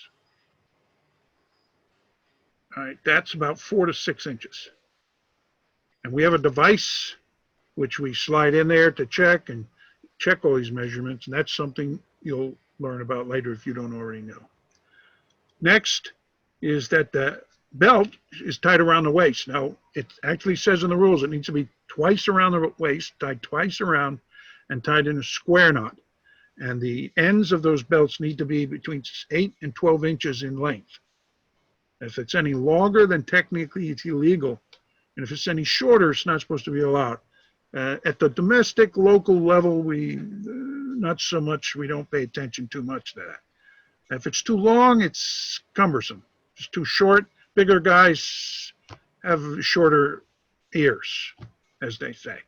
All right, that's about 4 to 6 inches. And we have a device which we slide in there to check all these measurements. And that's something you'll learn about later if you don't already know. Next is that the belt is tied around the waist. Now, it actually says in the rules it needs to be twice around the waist, tied twice around, and tied in a square knot. And the ends of those belts need to be between 8 and 12 inches in length. If it's any longer, then technically it's illegal. And if it's any shorter, it's not supposed to be allowed. At the domestic, local level, not so much, we don't pay attention too much to that. If it's too long, it's cumbersome. If it's too short, bigger guys have shorter ears, as they say.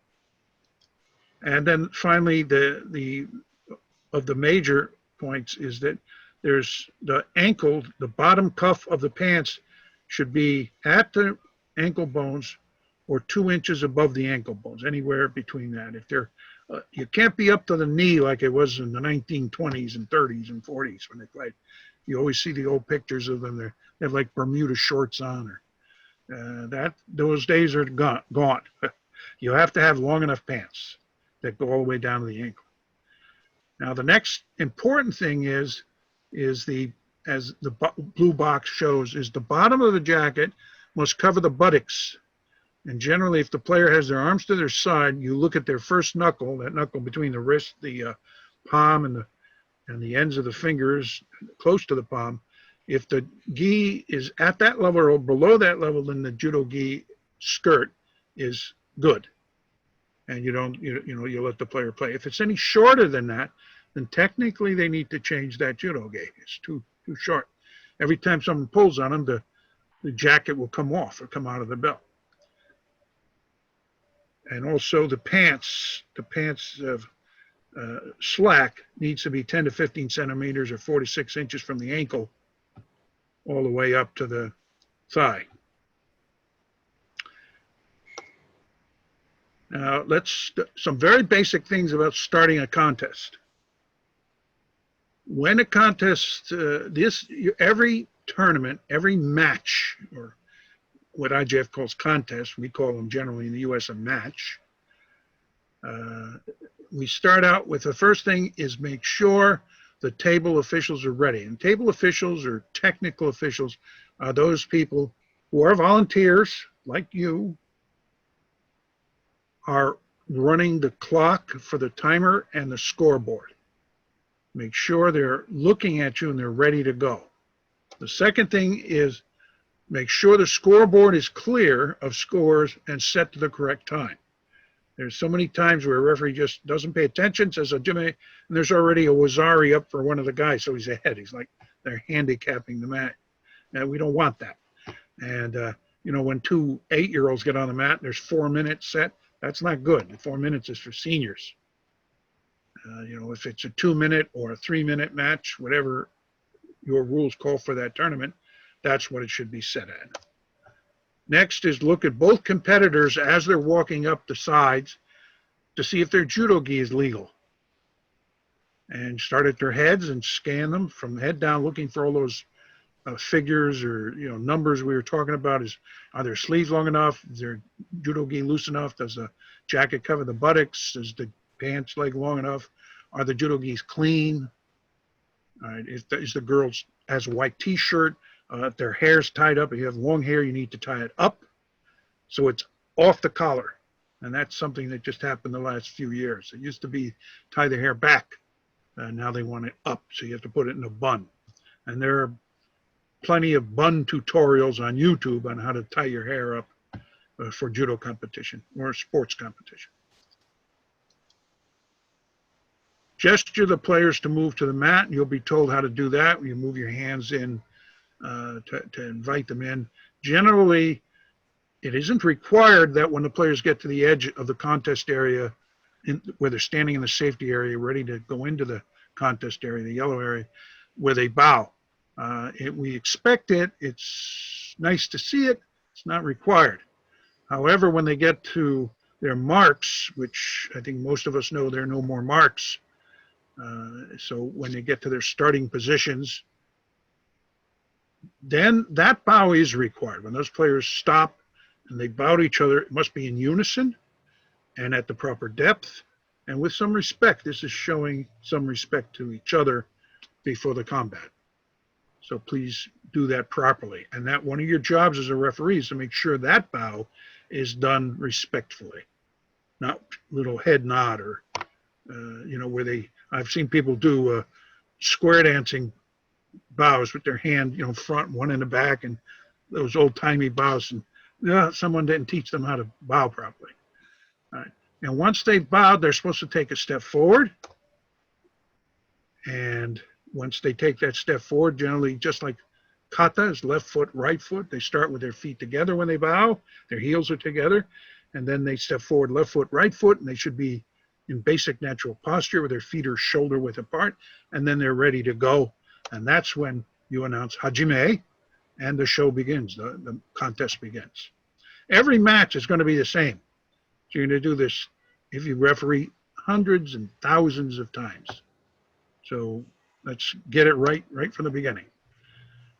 And then finally, of the major points is that there's the ankle, the bottom cuff of the pants should be at the ankle bones or 2 inches above the ankle bones, anywhere between that. If they're, you can't be up to the knee like it was in the 1920s and 30s and 40s when they played. You always see the old pictures of them. They have like Bermuda shorts on. Those days are gone. You have to have long enough pants that go all the way down to the ankle. Now the next important thing is as the blue box shows, is the bottom of the jacket must cover the buttocks. And generally, if the player has their arms to their side, you look at their first knuckle, that knuckle between the wrist, the palm, and the ends of the fingers close to the palm. If the gi is at that level or below that level, then the judo gi skirt is good. And you let the player play. If it's any shorter than that, then technically they need to change that judo gi. It's too short. Every time someone pulls on them, the jacket will come off or come out of the belt. And also the pants of slack needs to be 10 to 15 centimeters or 4 to 6 inches from the ankle all the way up to the thigh. Now, some very basic things about starting a contest. When a contest, every tournament, every match, or what IJF calls contest, we call them generally in the US a match. We start out with the first thing is make sure the table officials are ready. And table officials or technical officials are those people who are volunteers like you, are running the clock for the timer and the scoreboard. Make sure they're looking at you and they're ready to go. The second thing is make sure the scoreboard is clear of scores and set to the correct time. There's so many times where a referee just doesn't pay attention, says a Jimmy, and there's already a Wazari up for one of the guys, so he's ahead. He's like, they're handicapping the mat. And we don't want that. And, when 2 8-year-olds get on the mat and there's 4 minutes set, that's not good. The 4 minutes is for seniors. If it's a 2-minute or a 3-minute match, whatever your rules call for that tournament, that's what it should be set at. Next is look at both competitors as they're walking up the sides to see if their judo gi is legal. And start at their heads and scan them from head down, looking for all those figures or numbers we were talking about. Are their sleeves long enough? Is their judo gi loose enough? Does the jacket cover the buttocks? Is the pants leg long enough? Are the judo gis clean? All right, is the girl has a white t-shirt? If their hair's tied up, if you have long hair, you need to tie it up so it's off the collar. And that's something that just happened the last few years. It used to be tie the hair back. Now they want it up, so you have to put it in a bun. And there are plenty of bun tutorials on YouTube on how to tie your hair up for judo competition or sports competition. Gesture the players to move to the mat, and you'll be told how to do that. You move your hands in to invite them in. Generally, it isn't required that when the players get to the edge of the contest area, where they're standing in the safety area, ready to go into the contest area, the yellow area, where they bow. We expect it. It's nice to see it. It's not required. However, when they get to their marks, which I think most of us know there are no more marks, so when they get to their starting positions, then that bow is required. When those players stop and they bow to each other, it must be in unison and at the proper depth and with some respect. This is showing some respect to each other before the combat. So please do that properly. And that one of your jobs as a referee is to make sure that bow is done respectfully, not little head nod or, where I've seen people do square dancing bows with their hand, front, one in the back, and those old-timey bows. And someone didn't teach them how to bow properly. All right. And once they've bowed, they're supposed to take a step forward. And once they take that step forward, generally just like kata is left foot, right foot, they start with their feet together when they bow. Their heels are together. And then they step forward, left foot, right foot, and they should be in basic natural posture where their feet are shoulder width apart. And then they're ready to go. And that's when you announce Hajime, and the show begins, the contest begins. Every match is going to be the same. So you're going to do this if you referee hundreds and thousands of times. So let's get it right from the beginning.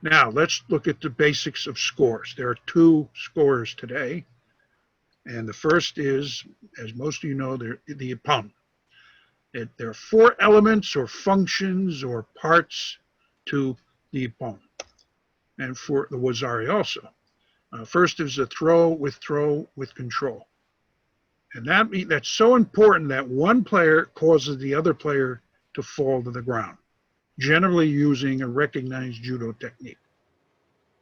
Now, let's look at the basics of scores. There are 2 scores today. And the first is, as most of you know, the opponent. There are 4 elements or functions or parts to the opponent, and for the Wazari also. First is a throw with control. And that's so important that one player causes the other player to fall to the ground, generally using a recognized judo technique.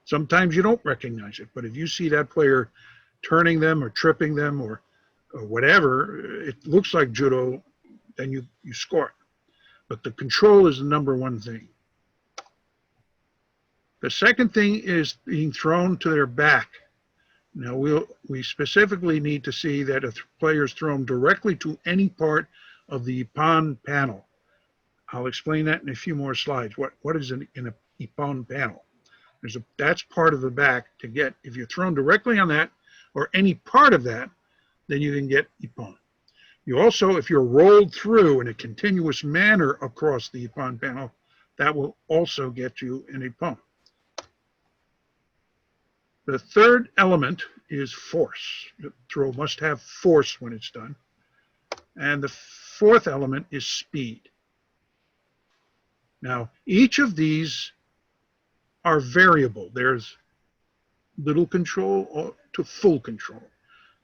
Sometimes you don't recognize it, but if you see that player turning them or tripping them or whatever, it looks like judo, then you score it. But the control is the number one thing. The second thing is being thrown to their back. Now, we specifically need to see that a player is thrown directly to any part of the ippon panel. I'll explain that in a few more slides. What is in a ippon panel? That's part of the back to get. If you're thrown directly on that or any part of that, then you can get ippon. You also, if you're rolled through in a continuous manner across the ippon panel, that will also get you an ippon. The third element is force. The throw must have force when it's done. And the fourth element is speed. Now, each of these are variable. There's little control to full control.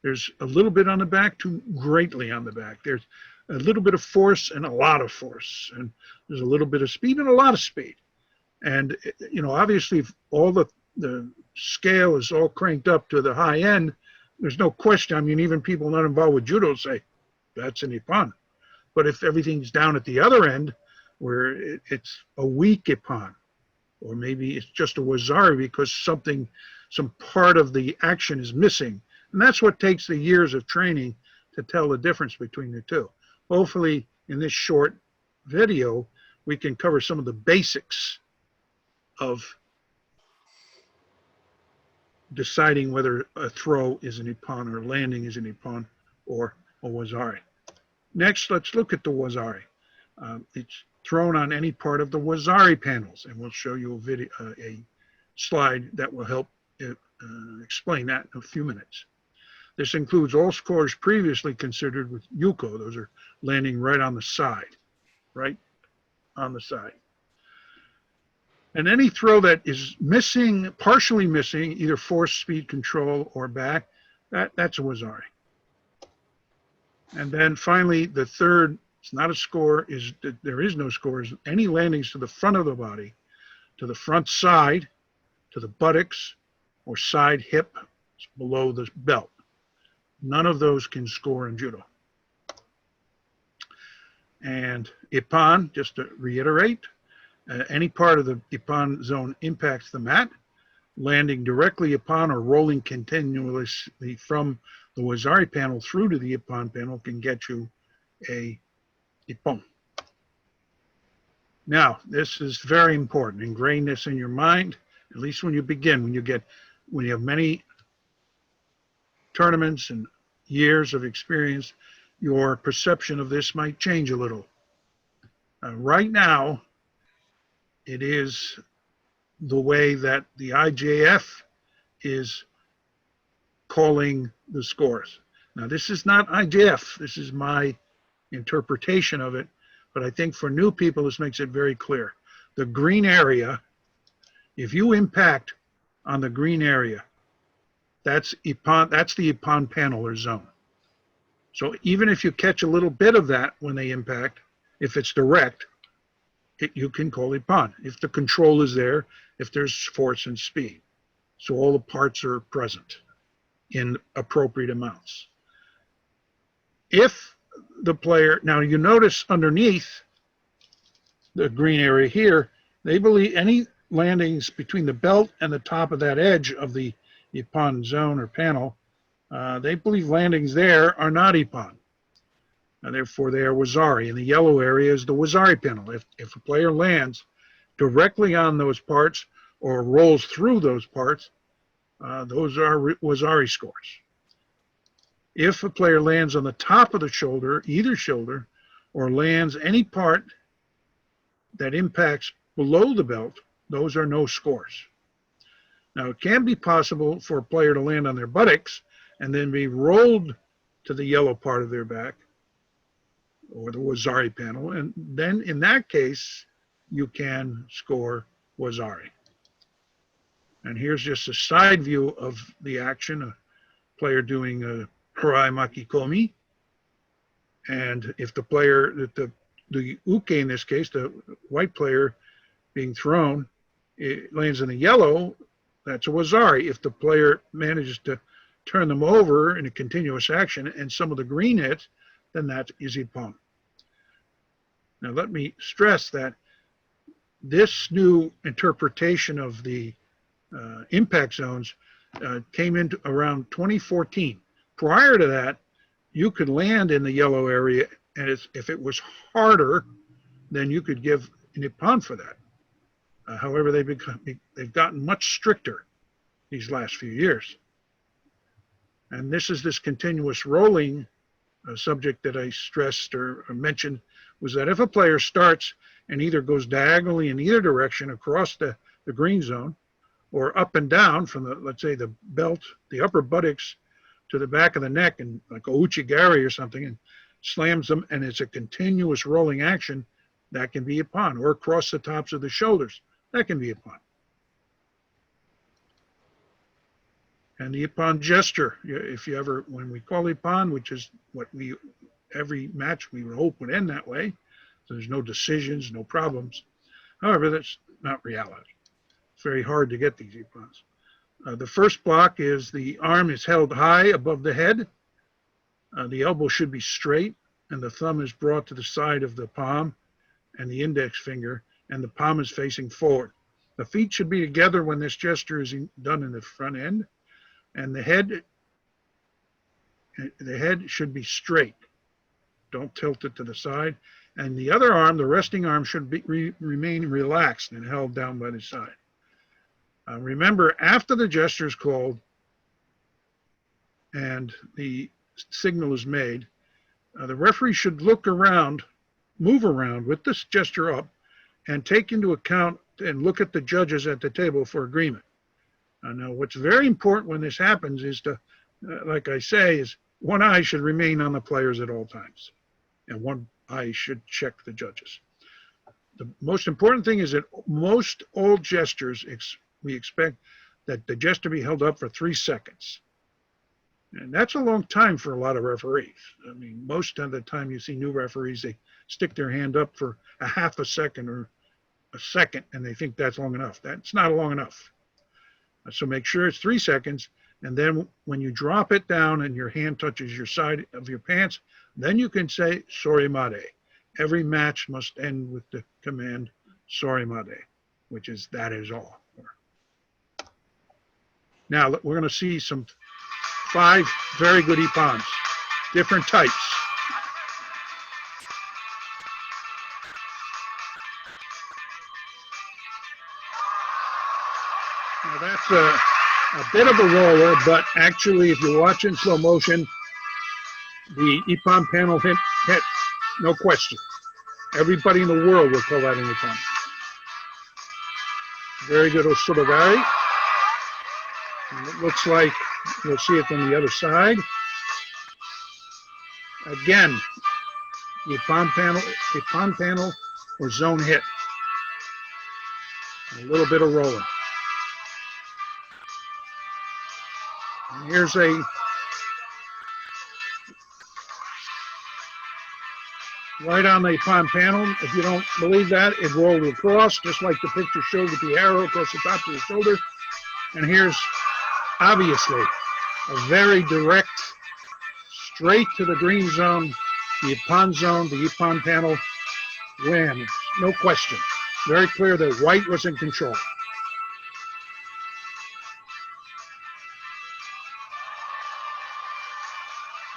There's a little bit on the back to greatly on the back. There's a little bit of force and a lot of force. And there's a little bit of speed and a lot of speed. And, you know, obviously, if all the scale is all cranked up to the high end, there's no question. I mean, even people not involved with judo say, that's an ippon. But if everything's down at the other end, where it's a weak ippon, or maybe it's just a wazari because some part of the action is missing. And that's what takes the years of training to tell the difference between the two. Hopefully, in this short video, we can cover some of the basics of deciding whether a throw is an ippon or landing is an ippon or a wazari. Next, let's look at the wazari. It's thrown on any part of the wazari panels, and we'll show you a video, a slide that will help explain that in a few minutes. This includes all scores previously considered with yuko. Those are landing right on the side, right on the side. And any throw that is missing, partially missing, either force, speed, control, or back, that's a wazari. And then finally, the third, it's not a score, is that there is no scores. Any landings to the front of the body, to the front side, to the buttocks, or side hip below the belt. None of those can score in judo. And ippon, just to reiterate, any part of the ippon zone impacts the mat. Landing directly upon or rolling continuously from the wazari panel through to the ippon panel can get you a ippon. Now, this is very important. Ingrain this in your mind, at least when you begin, when you have many tournaments and years of experience, your perception of this might change a little. Right now, it is the way that the IJF is calling the scores. Now, this is not IJF. This is my interpretation of it, but I think for new people, this makes it very clear. The green area, if you impact on the green area, that's the ippon panel or zone. So even if you catch a little bit of that when they impact, if it's direct, you can call ippon. If the control is there, if there's force and speed. So all the parts are present in appropriate amounts. If the player, now you notice underneath the green area here, they believe any landings between the belt and the top of that edge of the ippon zone or panel, they believe landings there are not ippon. And therefore they are wazari. And the yellow area is the wazari panel. If a player lands directly on those parts or rolls through those parts, those are wazari scores. If a player lands on the top of the shoulder, either shoulder, or lands any part that impacts below the belt, those are no scores. Now, it can be possible for a player to land on their buttocks and then be rolled to the yellow part of their back or the wazari panel, and then in that case, you can score wazari. And here's just a side view of the action, a player doing a harai makikomi. And if the player, the uke in this case, the white player being thrown, it lands in the yellow, that's a wazari. If the player manages to turn them over in a continuous action and some of the green hits, then that is ippon. Now let me stress that this new interpretation of the impact zones came into around 2014. Prior to that, you could land in the yellow area, and if it was harder, then you could give an ippon for that. However, they've gotten much stricter these last few years. And this continuous rolling subject that I stressed or mentioned, was that if a player starts and either goes diagonally in either direction across the green zone, or up and down from the, let's say, the belt, the upper buttocks to the back of the neck, and like a uchigari or something, and slams them, and it's a continuous rolling action, that can be ippon. Or across the tops of the shoulders, that can be ippon. And the ippon gesture, if you ever, when we call ippon, which is what every match we would hope would end that way, so there's no decisions, no problems. However, that's not reality. It's very hard to get these ippons. The first block is the arm is held high above the head. The elbow should be straight, and the thumb is brought to the side of the palm and the index finger, and the palm is facing forward. The feet should be together when this gesture is done in the front end, and the head should be straight. Don't tilt it to the side. And the other arm, the resting arm, should remain relaxed and held down by the side. Remember, after the gesture is called and the signal is made, the referee should look around, move around with this gesture up, and take into account and look at the judges at the table for agreement. Now, what's very important when this happens is to, like I say, is one eye should remain on the players at all times, and one eye should check the judges. The most important thing is that most all gestures, we expect that the gesture be held up for 3 seconds. And that's a long time for a lot of referees. I mean, most of the time you see new referees, they stick their hand up for a half a second or a second, and they think that's long enough. That's not long enough. So make sure it's 3 seconds, and then when you drop it down and your hand touches your side of your pants, then you can say sorimade. Every match must end with the command sorimade, which is that is all. Now we're going to see 5 very good ippons, different types. Now that's a bit of a roller, but actually if you watch in slow motion, the ippon panel hit, no question. Everybody in the world will call that an ippon. Very good osodogari. And it looks like you'll see it on the other side. Again, the ippon panel or zone hit. A little bit of rolling. And here's right on the ippon panel. If you don't believe that, it rolled across, just like the picture showed with the arrow across the top of the shoulder. And here's obviously a very direct, straight to the green zone, the ippon zone, the ippon panel, wham, no question. Very clear that white was in control.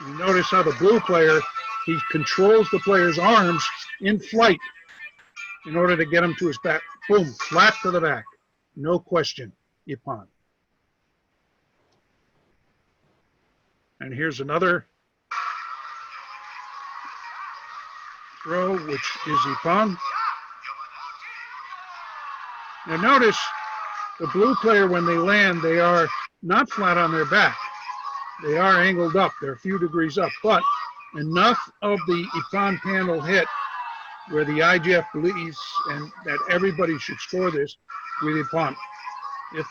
You notice how the blue player, he controls the player's arms in flight in order to get him to his back. Boom, flat to the back. No question, ippon. And here's another throw, which is ippon. Now notice the blue player, when they land, they are not flat on their back. They are angled up. They're a few degrees up, but enough of the ippon panel hit where the IGF believes and that everybody should score this with ippon. If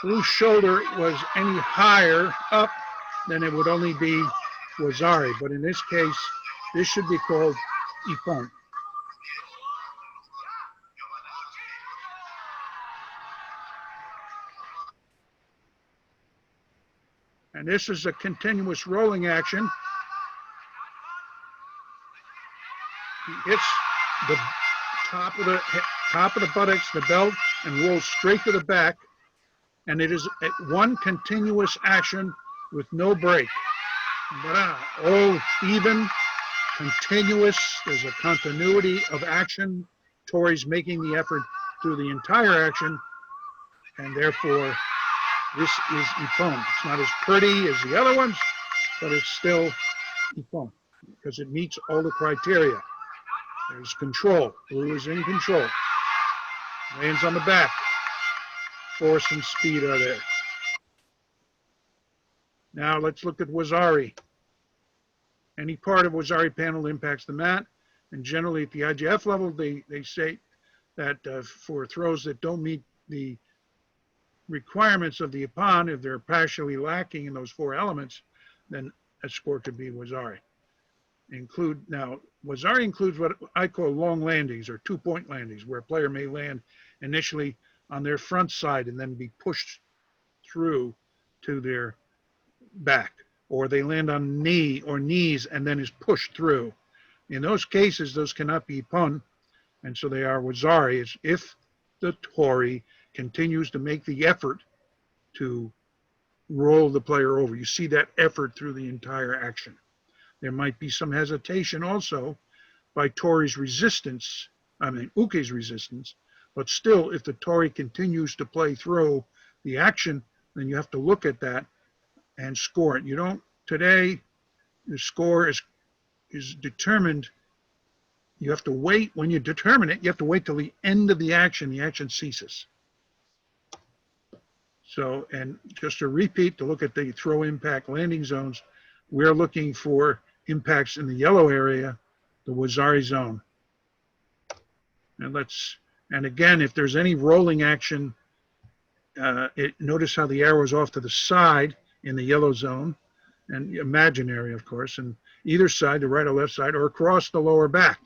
blue shoulder was any higher up, then it would only be wazari. But in this case, this should be called ippon. And this is a continuous rolling action. He hits the top of the buttocks, the belt, and rolls straight to the back. And it is one continuous action with no break. All even, continuous. There's a continuity of action. Tori's making the effort through the entire action, and therefore this is ippon. It's not as pretty as the other ones, but it's still ippon because it meets all the criteria. There's control. Blue is in control. Lands on the back. Force and speed are there. Now let's look at wazari. Any part of wazari panel impacts the mat, and generally at the IGF level, they say that for throws that don't meet the requirements of the ippon, if they're partially lacking in those four elements, then a score could be wazari. Now, wazari includes what I call long landings or 2-point landings, where a player may land initially on their front side and then be pushed through to their back, or they land on knee or knees and then is pushed through. In those cases, those cannot be ippon, and so they are wazari. It's if the tori continues to make the effort to roll the player over. You see that effort through the entire action. There might be some hesitation also by tori's resistance, uke's resistance, but still, if the tori continues to play through the action, then you have to look at that and score it. You don't, today, the score is determined. You have to wait, when you determine it, you have to wait till the end of the action ceases. So, and just to repeat, to look at the throw impact landing zones, we're looking for impacts in the yellow area, the wazari zone. And again, if there's any rolling action, notice how the arrow is off to the side in the yellow zone, and imaginary, of course, and either side, the right or left side, or across the lower back.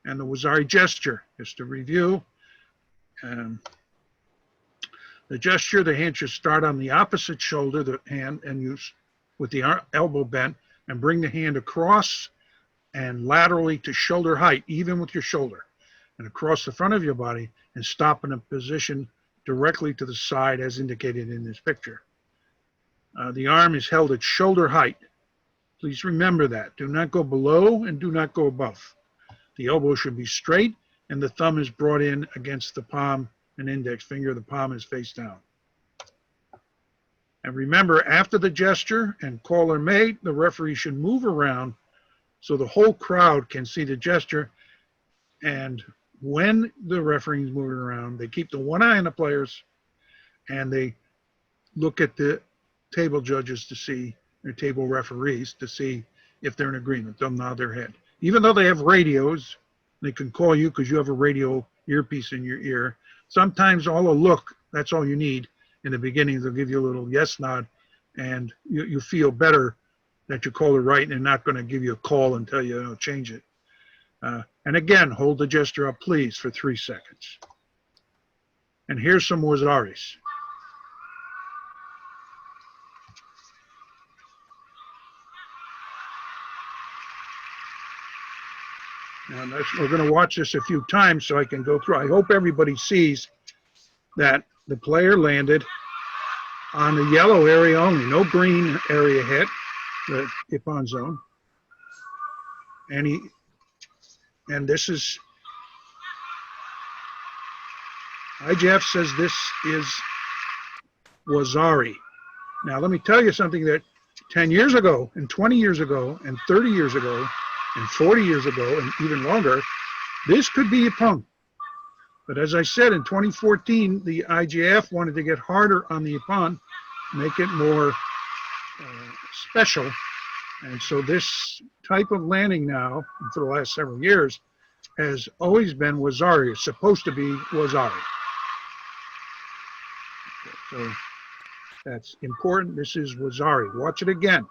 And the wazari gesture, just to review. The gesture, the hand should start on the opposite shoulder, the hand, and use with the elbow bent, and bring the hand across and laterally to shoulder height, even with your shoulder, and across the front of your body, and stop in a position directly to the side as indicated in this picture. The arm is held at shoulder height. Please remember that. Do not go below and do not go above. The elbow should be straight and the thumb is brought in against the palm and index finger. The palm is face down. And remember, after the gesture and call are made, the referee should move around so the whole crowd can see the gesture. And when the referee is moving around, they keep the one eye on the players and they look at the table judges to see, or table referees to see if they're in agreement. They'll nod their head. Even though they have radios, they can call you because you have a radio earpiece in your ear. Sometimes all a look, that's all you need. In the beginning, they'll give you a little yes nod, and you feel better that you called it right, and they're not going to give you a call and tell you, change it. And again, hold the gesture up, please, for 3 seconds. And here's some wazaris. Now, we're going to watch this a few times so I can go through. I hope everybody sees that the player landed on the yellow area only, no green area hit, the ippon zone. And this is, IGF says this is wazari. Now, let me tell you something that 10 years ago, and 20 years ago, and 30 years ago, and 40 years ago, and even longer, this could be ippon. But as I said, in 2014, the IGF wanted to get harder on the ippon, make it more special. And so this type of landing now, for the last several years, has always been wazari. It's supposed to be wazari. So that's important. This is wazari. Watch it again.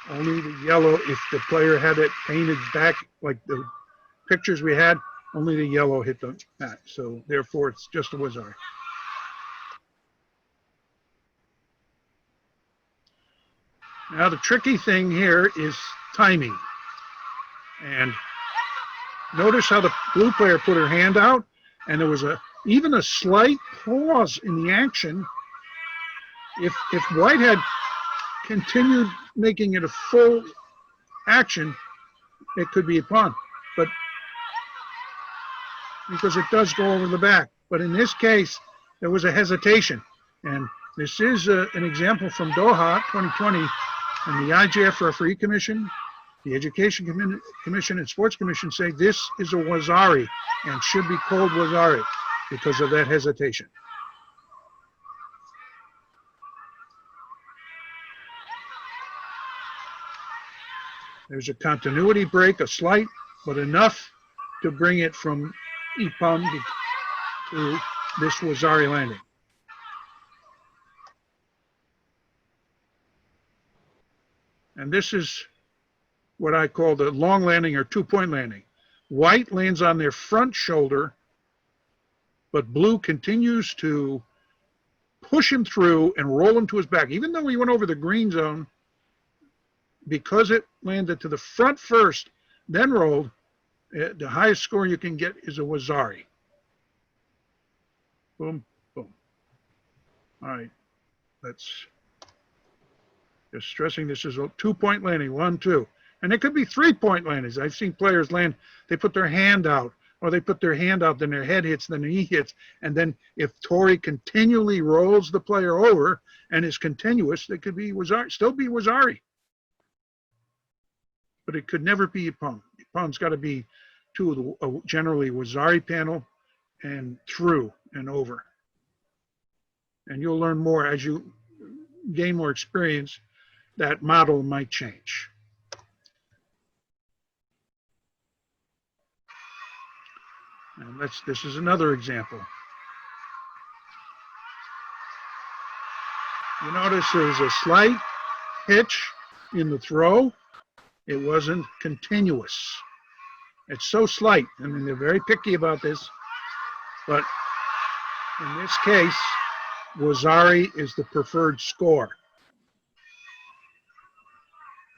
Only the yellow, if the player had it painted back like the pictures we had, Only the yellow hit the mat, so therefore it's just a wazari. Now the tricky thing here is timing. And notice how the blue player put her hand out, and there was even a slight pause in the action. If white had continued making it a full action, it could be a pawn, but because it does go over the back. But in this case, there was a hesitation. And this is an example from Doha 2020, and the IJF Referee Commission, the Education Commission, and Sports Commission say this is a wazari and should be called wazari because of that hesitation. There's a continuity break, a slight, but enough to bring it from Ippon to this wazari landing. And this is what I call the long landing or 2-point landing. White lands on their front shoulder, but blue continues to push him through and roll him to his back. Even though he went over the green zone, because it landed to the front first, then rolled, the highest score you can get is a wazari. Boom, boom. All right, let's just stressing this is a 2-point landing, 1, 2. And it could be 3-point landings. I've seen players land, they put their hand out, or they put their hand out, then their head hits, then their knee hits. And then if Tori continually rolls the player over and is continuous, it could be wazari, still be wazari. But it could never be Ippon. Ippon's got to be generally wazari panel and through and over. And you'll learn more as you gain more experience. That model might change. And this is another example. You notice there's a slight hitch in the throw. It wasn't continuous. It's so slight. I mean, they're very picky about this. But in this case, wazari is the preferred score.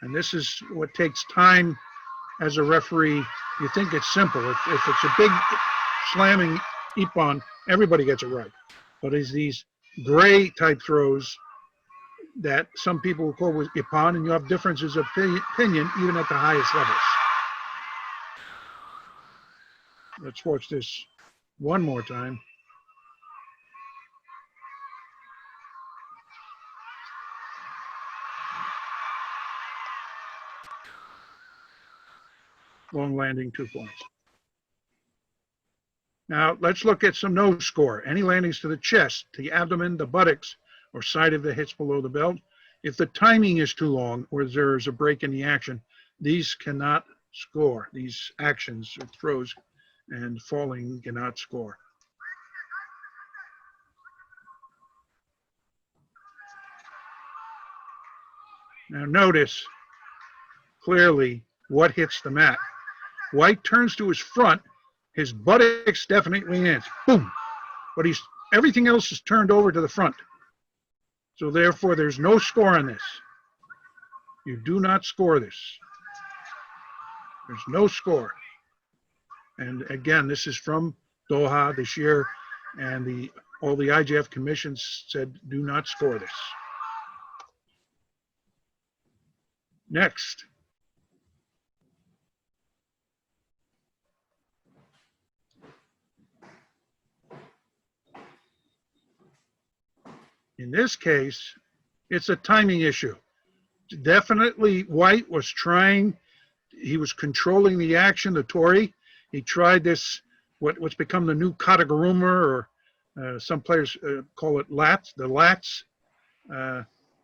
And this is what takes time as a referee. You think it's simple. If it's a big slamming Ippon, everybody gets it right. But it's these gray type throws that some people will call Ippon, and you have differences of opinion even at the highest levels. Let's watch this one more time. Long landing, 2 points. Now let's look at some no score. Any landings to the chest, the abdomen, the buttocks, or side of the hits below the belt. If the timing is too long or there's a break in the action, these cannot score. These actions or throws and falling cannot score. Now notice clearly what hits the mat. White turns to his front, his buttocks definitely lands, boom. But everything else is turned over to the front. So therefore there's no score on this. You do not score this. There's no score. And again, this is from Doha this year, and all the IJF commissions said do not score this. Next. In this case, it's a timing issue. Definitely white was trying, he was controlling the action, the Tori. He tried this, what's become the new kataguruma, or some players call it lats, the lats.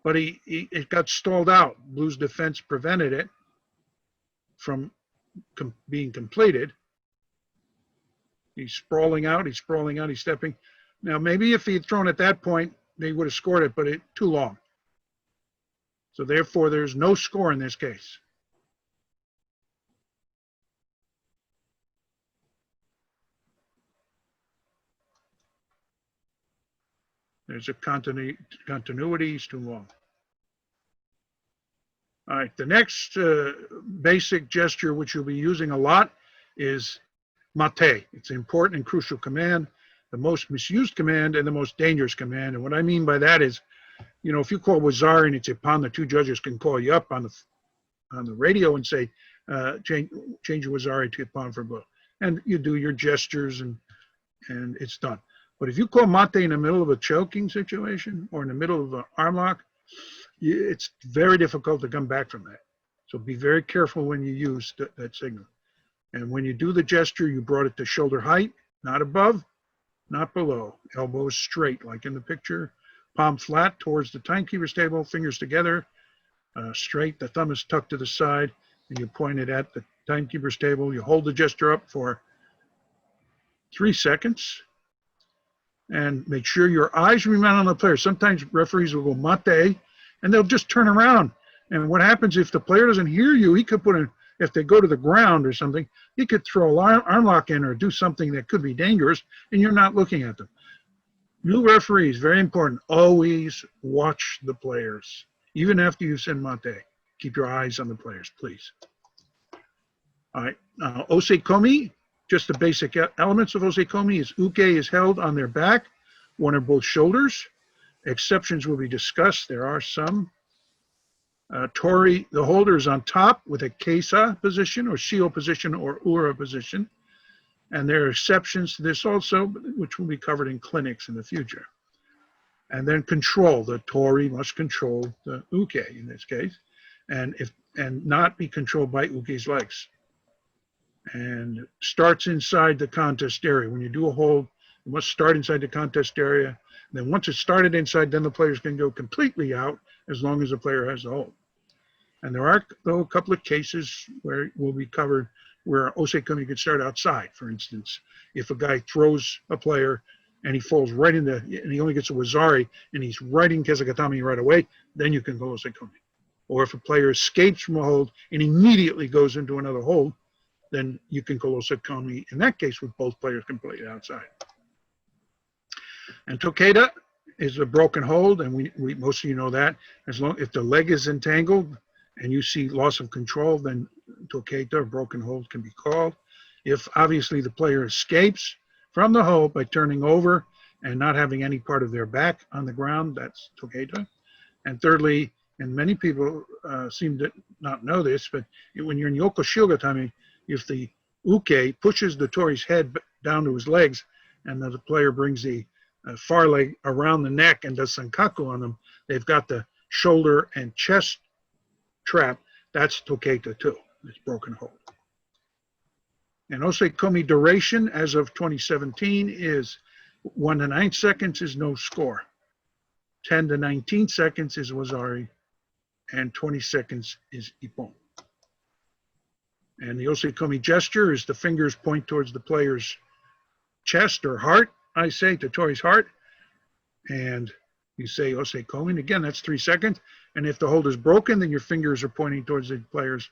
But it got stalled out. Blue's defense prevented it from being completed. He's sprawling out, he's stepping. Now, maybe if he had thrown at that point, they would have scored it, but too long. So therefore, there's no score in this case. There's a continuity is too long. All right, the next basic gesture, which you'll be using a lot, is mate. It's an important and crucial command, the most misused command and the most dangerous command. And what I mean by that is, you know, if you call Wazari and it's upon, the two judges can call you up on the radio and say, change Wazari to upon for blow. And you do your gestures and it's done. But if you call mate in the middle of a choking situation or in the middle of an arm lock, it's very difficult to come back from that. So be very careful when you use that signal. And when you do the gesture, you brought it to shoulder height, not above, not below. Elbows straight, like in the picture. Palm flat towards the timekeeper's table, fingers together, straight. The thumb is tucked to the side, and you point it at the timekeeper's table. You hold the gesture up for 3 seconds. And make sure your eyes remain on the player. Sometimes referees will go mate, and they'll just turn around. And what happens if the player doesn't hear you, he could put in, if they go to the ground or something, he could throw an arm lock in or do something that could be dangerous, and you're not looking at them. New referees, very important, always watch the players. Even after you send mate, keep your eyes on the players, please. All right, osekomi, just the basic elements of osekomi is uke is held on their back, one or both shoulders. Exceptions will be discussed. There are some. Tori, the holder is on top with a keisa position or shio position or ura position. And there are exceptions to this also, which will be covered in clinics in the future. And then control. The Tori must control the uke in this case, and not be controlled by uke's legs. And starts inside the contest area. When you do a hold, you must start inside the contest area. And then once it's started inside, then the players can go completely out as long as the player has the hold. And there are, though, a couple of cases where it will be covered where osekomi could start outside. For instance, if a guy throws a player and he falls right into, and he only gets a wazari and he's right in kesagatami right away, then you can go osekomi. Or if a player escapes from a hold and immediately goes into another hold, then you can go osekomi in that case with both players completely outside. And tokeda is a broken hold, and we most of you know that. If the leg is entangled and you see loss of control, then tokeda or broken hold can be called. If obviously the player escapes from the hold by turning over and not having any part of their back on the ground, that's tokeda. And thirdly, and many people seem to not know this, but when you're in yoko shiogatami, if the uke pushes the tori's head down to his legs and the player brings the far leg around the neck and does sankaku on them, they've got the shoulder and chest trap. That's toketa too. It's broken hold. And osekomi duration as of 2017 is 1 to 9 seconds is no score. 10 to 19 seconds is wazari, and 20 seconds is ippon. And the osekomi gesture is the fingers point towards the player's chest or heart, I say, to tori's heart. And you say osekomi, and again, that's 3 seconds. And if the hold is broken, then your fingers are pointing towards the player's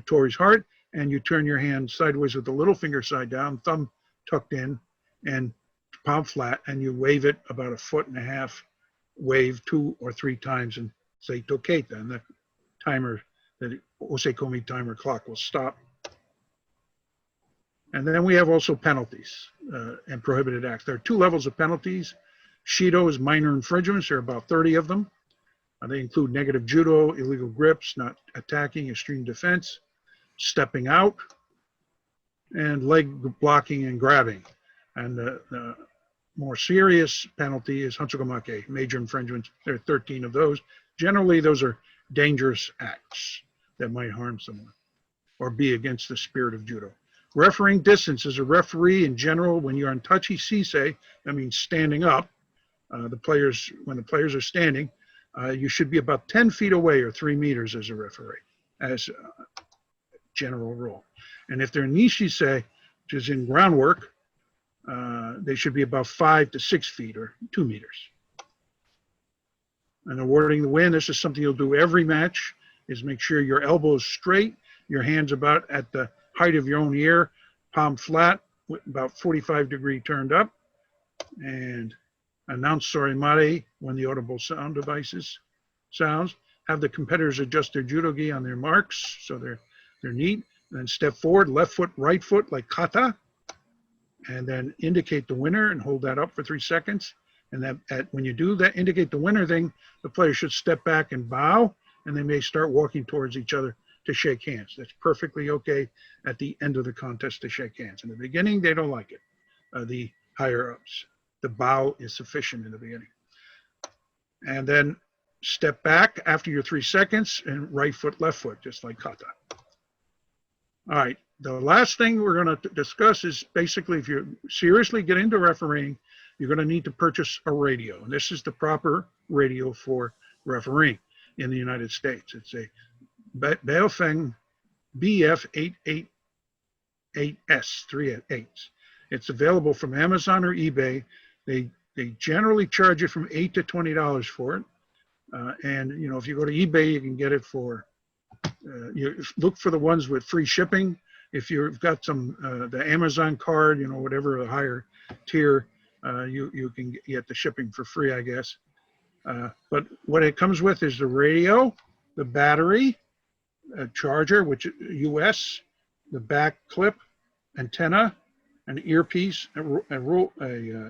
tori's heart, and you turn your hand sideways with the little finger side down, thumb tucked in, and palm flat, and you wave it about 1.5 feet, wave 2 or 3 times, and say toketa, and the timer, the osekomi timer clock will stop. And then we have also penalties and prohibited acts. There are 2 levels of penalties. Shido is minor infringements. There are about 30 of them. They include negative judo, illegal grips, not attacking, extreme defense, stepping out, and leg blocking and grabbing. And the more serious penalty is hanchokomake, major infringements. There are 13 of those. Generally, those are dangerous acts that might harm someone or be against the spirit of judo. Refereeing distance. As a referee in general, when you're on tachi sisei, that means standing up. When the players are standing, you should be about 10 feet away or 3 meters as a referee, as a general rule. And if they're nishisei, which is in groundwork, they should be about 5 to 6 feet or 2 meters. And awarding the win, this is something you'll do every match, is make sure your elbow is straight, your hands about at the height of your own ear, palm flat, with about 45 degree turned up, and Announce sorimare when the audible sound devices sounds. Have the competitors adjust their judo gi on their marks so they're neat. And then step forward, left foot, right foot, like kata. And then indicate the winner and hold that up for 3 seconds. And when you do that, indicate the winner thing, the player should step back and bow, and they may start walking towards each other to shake hands. That's perfectly okay at the end of the contest to shake hands. In the beginning, they don't like it, the higher-ups. The bow is sufficient in the beginning. And then step back after your 3 seconds and right foot, left foot, just like kata. All right, the last thing we're going to discuss is basically if you seriously get into refereeing, you're going to need to purchase a radio. And this is the proper radio for refereeing in the United States. It's a Baofeng BF888S, 3 8s. It's available from Amazon or eBay. They generally charge you from $8 to $20 for it. And you know, if you go to eBay, you can get it for, you look for the ones with free shipping. If you've got some, the Amazon card, you know, whatever, a higher tier, you can get the shipping for free, I guess. But what it comes with is the radio, the battery, a charger, which US, the back clip, antenna, an earpiece, a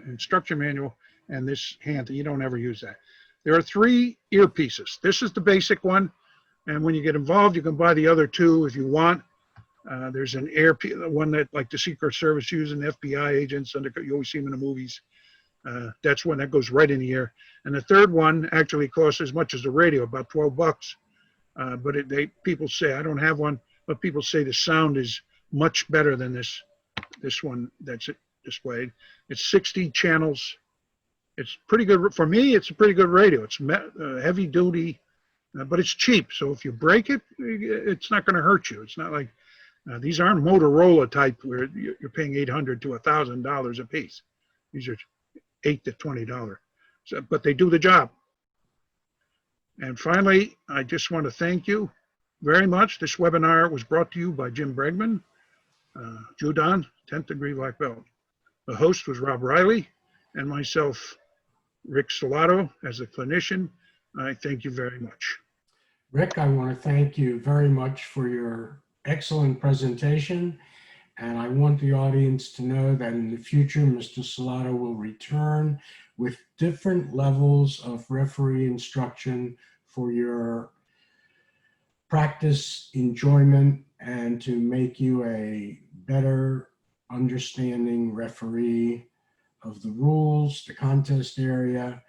instruction manual, and this hand. You don't ever use that. There are 3 earpieces. This is the basic one, and when you get involved, you can buy the other 2 if you want. There's an earpiece, one that like the Secret Service uses, FBI agents, you always see them in the movies. That's one that goes right in the ear. And the third one actually costs as much as the radio, about $12. But people say, I don't have one, but people say the sound is much better than this one that's displayed. It's 60 channels. It's pretty good. For me, it's a pretty good radio. It's heavy duty, but it's cheap. So if you break it, it's not going to hurt you. It's not like, these aren't Motorola type where you're paying $800 to $1,000 a piece. These are $8 to $20. So, but they do the job. And finally, I just want to thank you very much. This webinar was brought to you by Jim Bregman, Judan, 10th degree black belt. The host was Rob Reilly, and myself, Rick CELOTTO, as a clinician. I thank you very much. Rick, I want to thank you very much for your excellent presentation. And I want the audience to know that in the future, Mr. CELOTTO will return with different levels of referee instruction for your practice enjoyment and to make you a better understanding referee of the rules, the contest area,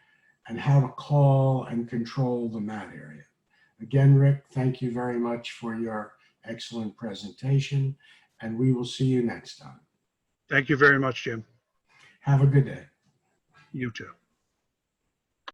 and how to call and control the mat area. Again, Rick, thank you very much for your excellent presentation, and we will see you next time. Thank you very much, Jim. Have a good day. You too.